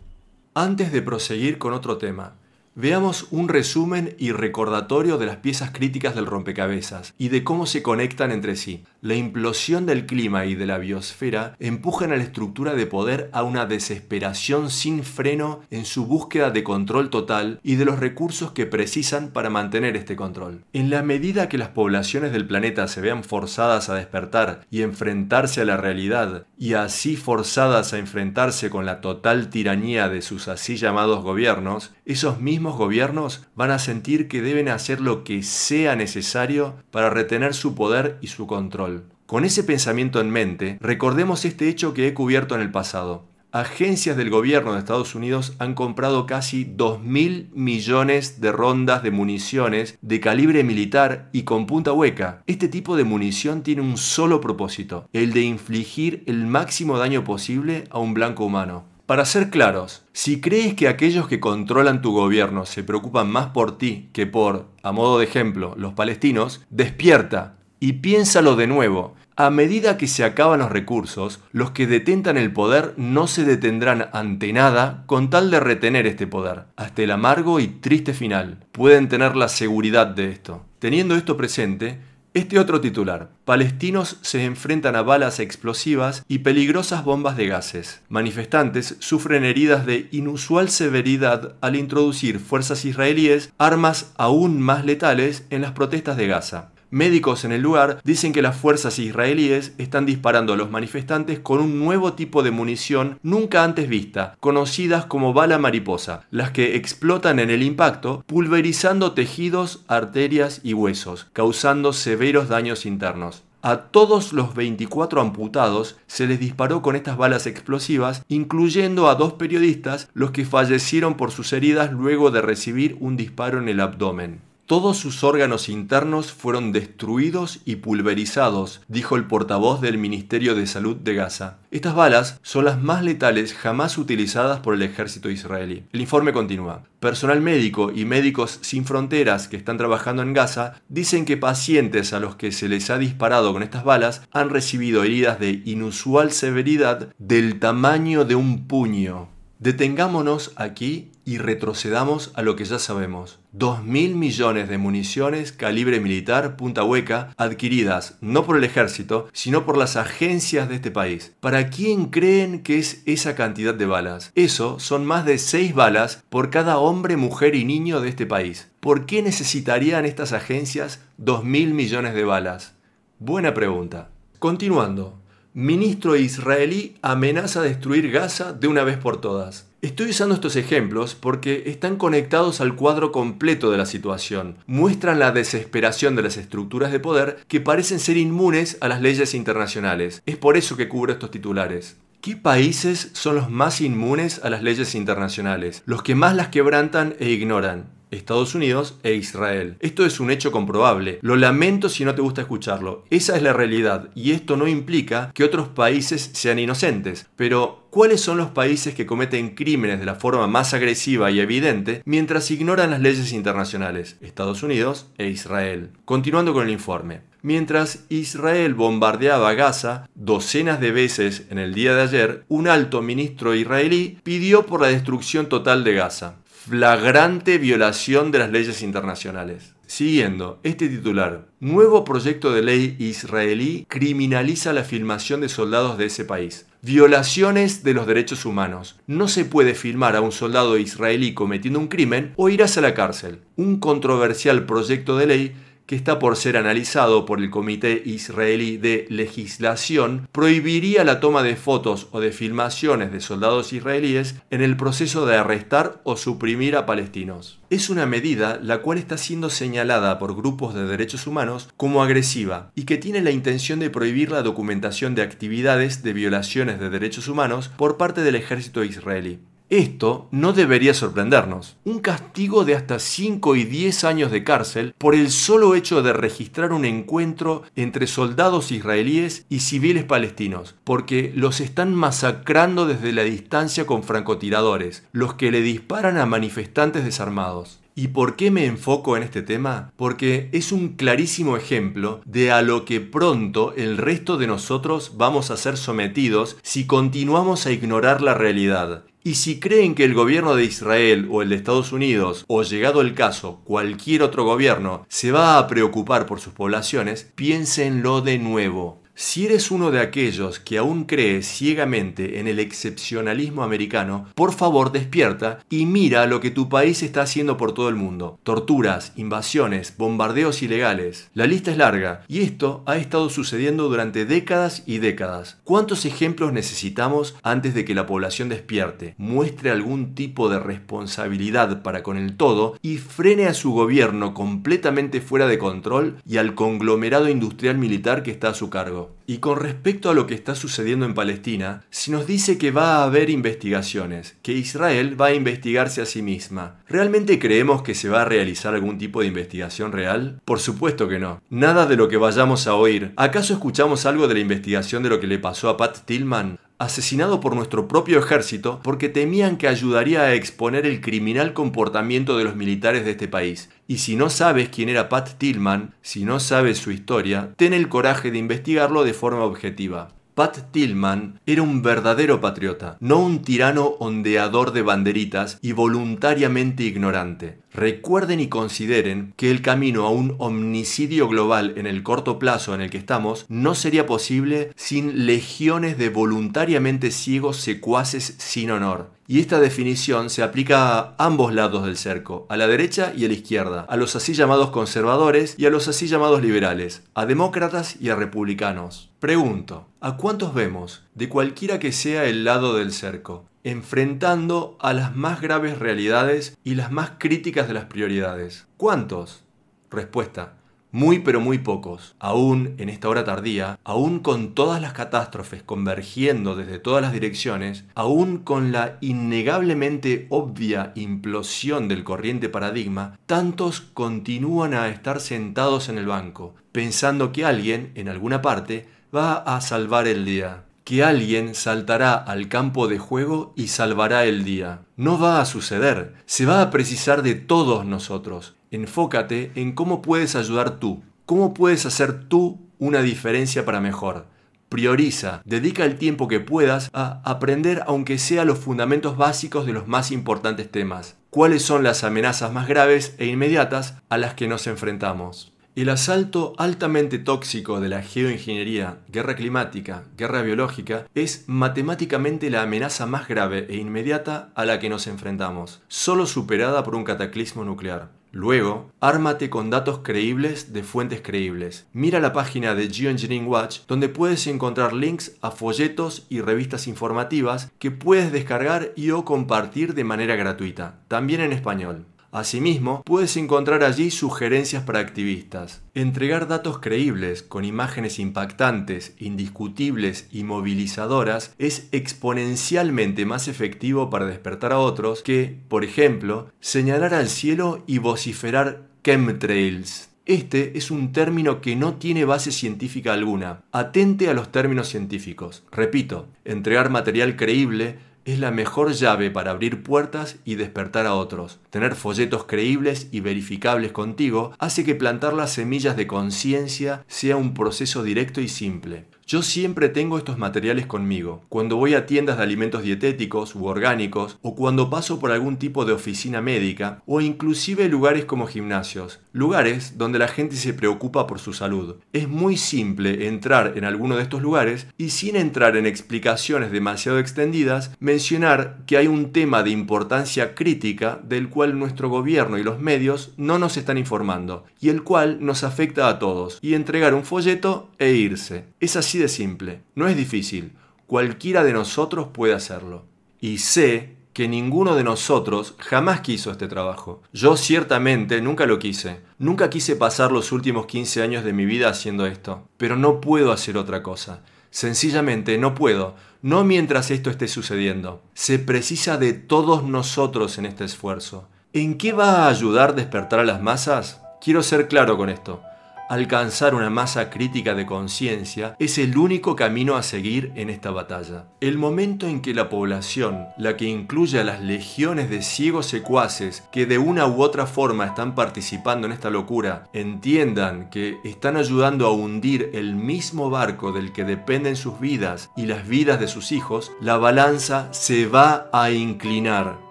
Antes de proseguir con otro tema, veamos un resumen y recordatorio de las piezas críticas del rompecabezas y de cómo se conectan entre sí. La implosión del clima y de la biosfera empujan a la estructura de poder a una desesperación sin freno en su búsqueda de control total y de los recursos que precisan para mantener este control. En la medida que las poblaciones del planeta se vean forzadas a despertar y enfrentarse a la realidad, y así forzadas a enfrentarse con la total tiranía de sus así llamados gobiernos, esos mismos gobiernos van a sentir que deben hacer lo que sea necesario para retener su poder y su control. Con ese pensamiento en mente, recordemos este hecho que he cubierto en el pasado. Agencias del gobierno de Estados Unidos han comprado casi 2.000 millones de rondas de municiones de calibre militar y con punta hueca. Este tipo de munición tiene un solo propósito, el de infligir el máximo daño posible a un blanco humano. Para ser claros, si crees que aquellos que controlan tu gobierno se preocupan más por ti que por, a modo de ejemplo, los palestinos, despierta y piénsalo de nuevo. A medida que se acaban los recursos, los que detentan el poder no se detendrán ante nada con tal de retener este poder, hasta el amargo y triste final. Pueden tener la seguridad de esto. Teniendo esto presente, este otro titular. Palestinos se enfrentan a balas explosivas y peligrosas bombas de gases. Manifestantes sufren heridas de inusual severidad al introducir fuerzas israelíes armas aún más letales en las protestas de Gaza. Médicos en el lugar dicen que las fuerzas israelíes están disparando a los manifestantes con un nuevo tipo de munición nunca antes vista, conocidas como bala mariposa, las que explotan en el impacto, pulverizando tejidos, arterias y huesos, causando severos daños internos. A todos los 24 amputados se les disparó con estas balas explosivas, incluyendo a 2 periodistas, los que fallecieron por sus heridas luego de recibir un disparo en el abdomen. Todos sus órganos internos fueron destruidos y pulverizados, dijo el portavoz del Ministerio de Salud de Gaza. Estas balas son las más letales jamás utilizadas por el ejército israelí. El informe continúa. Personal médico y Médicos Sin Fronteras que están trabajando en Gaza dicen que pacientes a los que se les ha disparado con estas balas han recibido heridas de inusual severidad del tamaño de un puño. Detengámonos aquí y retrocedamos a lo que ya sabemos. 2.000 millones de municiones calibre militar punta hueca adquiridas no por el ejército, sino por las agencias de este país. ¿Para quién creen que es esa cantidad de balas? Eso son más de 6 balas por cada hombre, mujer y niño de este país. ¿Por qué necesitarían estas agencias 2.000 millones de balas? Buena pregunta. Continuando. Ministro israelí amenaza destruir Gaza de una vez por todas. Estoy usando estos ejemplos porque están conectados al cuadro completo de la situación. Muestran la desesperación de las estructuras de poder que parecen ser inmunes a las leyes internacionales. Es por eso que cubro estos titulares. ¿Qué países son los más inmunes a las leyes internacionales? Los que más las quebrantan e ignoran. Estados Unidos e Israel. Esto es un hecho comprobable. Lo lamento si no te gusta escucharlo. Esa es la realidad y esto no implica que otros países sean inocentes. Pero, ¿cuáles son los países que cometen crímenes de la forma más agresiva y evidente mientras ignoran las leyes internacionales? Estados Unidos e Israel. Continuando con el informe. Mientras Israel bombardeaba Gaza docenas de veces en el día de ayer, un alto ministro israelí pidió por la destrucción total de Gaza. Flagrante violación de las leyes internacionales. Siguiendo, este titular. Nuevo proyecto de ley israelí criminaliza la filmación de soldados de ese país. Violaciones de los derechos humanos. No se puede filmar a un soldado israelí cometiendo un crimen o irás a la cárcel. Un controversial proyecto de ley que está por ser analizado por el Comité Israelí de Legislación, prohibiría la toma de fotos o de filmaciones de soldados israelíes en el proceso de arrestar o suprimir a palestinos. Es una medida la cual está siendo señalada por grupos de derechos humanos como agresiva y que tiene la intención de prohibir la documentación de actividades de violaciones de derechos humanos por parte del ejército israelí. Esto no debería sorprendernos. Un castigo de hasta 5 y 10 años de cárcel por el solo hecho de registrar un encuentro entre soldados israelíes y civiles palestinos, porque los están masacrando desde la distancia con francotiradores, los que le disparan a manifestantes desarmados. ¿Y por qué me enfoco en este tema? Porque es un clarísimo ejemplo de a lo que pronto el resto de nosotros vamos a ser sometidos si continuamos a ignorar la realidad. Y si creen que el gobierno de Israel o el de Estados Unidos, o llegado el caso, cualquier otro gobierno, se va a preocupar por sus poblaciones, piénsenlo de nuevo. Si eres uno de aquellos que aún cree ciegamente en el excepcionalismo americano, por favor despierta y mira lo que tu país está haciendo por todo el mundo. Torturas, invasiones, bombardeos ilegales. La lista es larga y esto ha estado sucediendo durante décadas y décadas. ¿Cuántos ejemplos necesitamos antes de que la población despierte, muestre algún tipo de responsabilidad para con el todo y frene a su gobierno completamente fuera de control y al conglomerado industrial militar que está a su cargo? Y con respecto a lo que está sucediendo en Palestina, se nos dice que va a haber investigaciones, que Israel va a investigarse a sí misma. ¿Realmente creemos que se va a realizar algún tipo de investigación real? Por supuesto que no. Nada de lo que vayamos a oír. ¿Acaso escuchamos algo de la investigación de lo que le pasó a Pat Tillman? Asesinado por nuestro propio ejército porque temían que ayudaría a exponer el criminal comportamiento de los militares de este país. Y si no sabes quién era Pat Tillman, si no sabes su historia, ten el coraje de investigarlo de forma objetiva. Pat Tillman era un verdadero patriota, no un tirano ondeador de banderitas y voluntariamente ignorante. Recuerden y consideren que el camino a un homicidio global en el corto plazo en el que estamos no sería posible sin legiones de voluntariamente ciegos secuaces sin honor. Y esta definición se aplica a ambos lados del cerco, a la derecha y a la izquierda, a los así llamados conservadores y a los así llamados liberales, a demócratas y a republicanos. Pregunto, ¿a cuántos vemos, de cualquiera que sea el lado del cerco, enfrentando a las más graves realidades y las más críticas de las prioridades? ¿Cuántos? Respuesta: muy pero muy pocos. Aún en esta hora tardía, aún con todas las catástrofes convergiendo desde todas las direcciones, aún con la innegablemente obvia implosión del corriente paradigma, tantos continúan a estar sentados en el banco, pensando que alguien, en alguna parte, va a salvar el día. Que alguien saltará al campo de juego y salvará el día. No va a suceder, se va a precisar de todos nosotros. Enfócate en cómo puedes ayudar tú, cómo puedes hacer tú una diferencia para mejor. Prioriza, dedica el tiempo que puedas a aprender aunque sea los fundamentos básicos de los más importantes temas. ¿Cuáles son las amenazas más graves e inmediatas a las que nos enfrentamos? El asalto altamente tóxico de la geoingeniería, guerra climática, guerra biológica, es matemáticamente la amenaza más grave e inmediata a la que nos enfrentamos, solo superada por un cataclismo nuclear. Luego, ármate con datos creíbles de fuentes creíbles. Mira la página de Geoengineering Watch, donde puedes encontrar links a folletos y revistas informativas que puedes descargar y o compartir de manera gratuita, también en español. Asimismo, puedes encontrar allí sugerencias para activistas. Entregar datos creíbles, con imágenes impactantes, indiscutibles y movilizadoras, es exponencialmente más efectivo para despertar a otros que, por ejemplo, señalar al cielo y vociferar chemtrails. Este es un término que no tiene base científica alguna. Atente a los términos científicos. Repito, entregar material creíble es la mejor llave para abrir puertas y despertar a otros. Tener folletos creíbles y verificables contigo hace que plantar las semillas de conciencia sea un proceso directo y simple. Yo siempre tengo estos materiales conmigo, cuando voy a tiendas de alimentos dietéticos u orgánicos, o cuando paso por algún tipo de oficina médica, o inclusive lugares como gimnasios, lugares donde la gente se preocupa por su salud. Es muy simple entrar en alguno de estos lugares y, sin entrar en explicaciones demasiado extendidas, mencionar que hay un tema de importancia crítica del cual nuestro gobierno y los medios no nos están informando, y el cual nos afecta a todos, y entregar un folleto e irse. Es así de simple, no es difícil, cualquiera de nosotros puede hacerlo. Y sé que ninguno de nosotros jamás quiso este trabajo. Yo ciertamente nunca lo quise. Nunca quise pasar los últimos 15 años de mi vida haciendo esto. Pero no puedo hacer otra cosa. Sencillamente no puedo. No mientras esto esté sucediendo. Se precisa de todos nosotros en este esfuerzo. ¿En qué va a ayudar despertar a las masas? Quiero ser claro con esto. Alcanzar una masa crítica de conciencia es el único camino a seguir en esta batalla. El momento en que la población, la que incluye a las legiones de ciegos secuaces que de una u otra forma están participando en esta locura, entiendan que están ayudando a hundir el mismo barco del que dependen sus vidas y las vidas de sus hijos, la balanza se va a inclinar.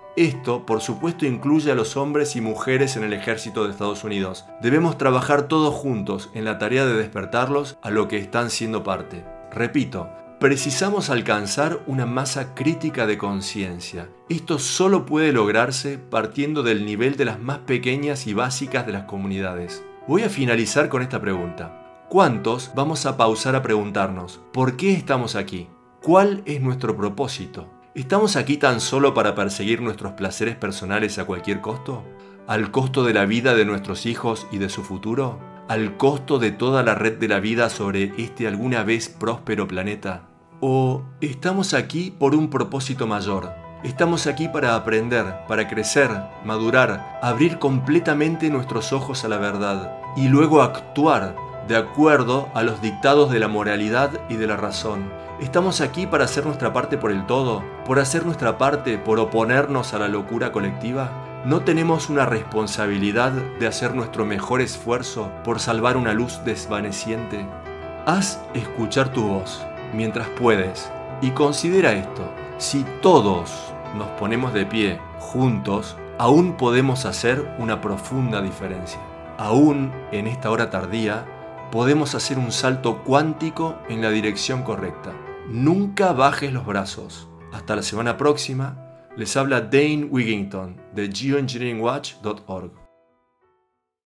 Esto, por supuesto, incluye a los hombres y mujeres en el ejército de Estados Unidos. Debemos trabajar todos juntos en la tarea de despertarlos a lo que están siendo parte. Repito, precisamos alcanzar una masa crítica de conciencia. Esto solo puede lograrse partiendo del nivel de las más pequeñas y básicas de las comunidades. Voy a finalizar con esta pregunta. ¿Cuántos vamos a pausar a preguntarnos por qué estamos aquí? ¿Cuál es nuestro propósito? ¿Estamos aquí tan solo para perseguir nuestros placeres personales a cualquier costo? ¿Al costo de la vida de nuestros hijos y de su futuro? ¿Al costo de toda la red de la vida sobre este alguna vez próspero planeta? ¿O estamos aquí por un propósito mayor? Estamos aquí para aprender, para crecer, madurar, abrir completamente nuestros ojos a la verdad y luego actuar de acuerdo a los dictados de la moralidad y de la razón. ¿Estamos aquí para hacer nuestra parte por el todo? ¿Por hacer nuestra parte por oponernos a la locura colectiva? ¿No tenemos una responsabilidad de hacer nuestro mejor esfuerzo por salvar una luz desvaneciente? Haz escuchar tu voz mientras puedes y considera esto. Si todos nos ponemos de pie juntos, aún podemos hacer una profunda diferencia. Aún en esta hora tardía, podemos hacer un salto cuántico en la dirección correcta. Nunca bajes los brazos. Hasta la semana próxima. Les habla Dane Wigington de geoengineeringwatch.org.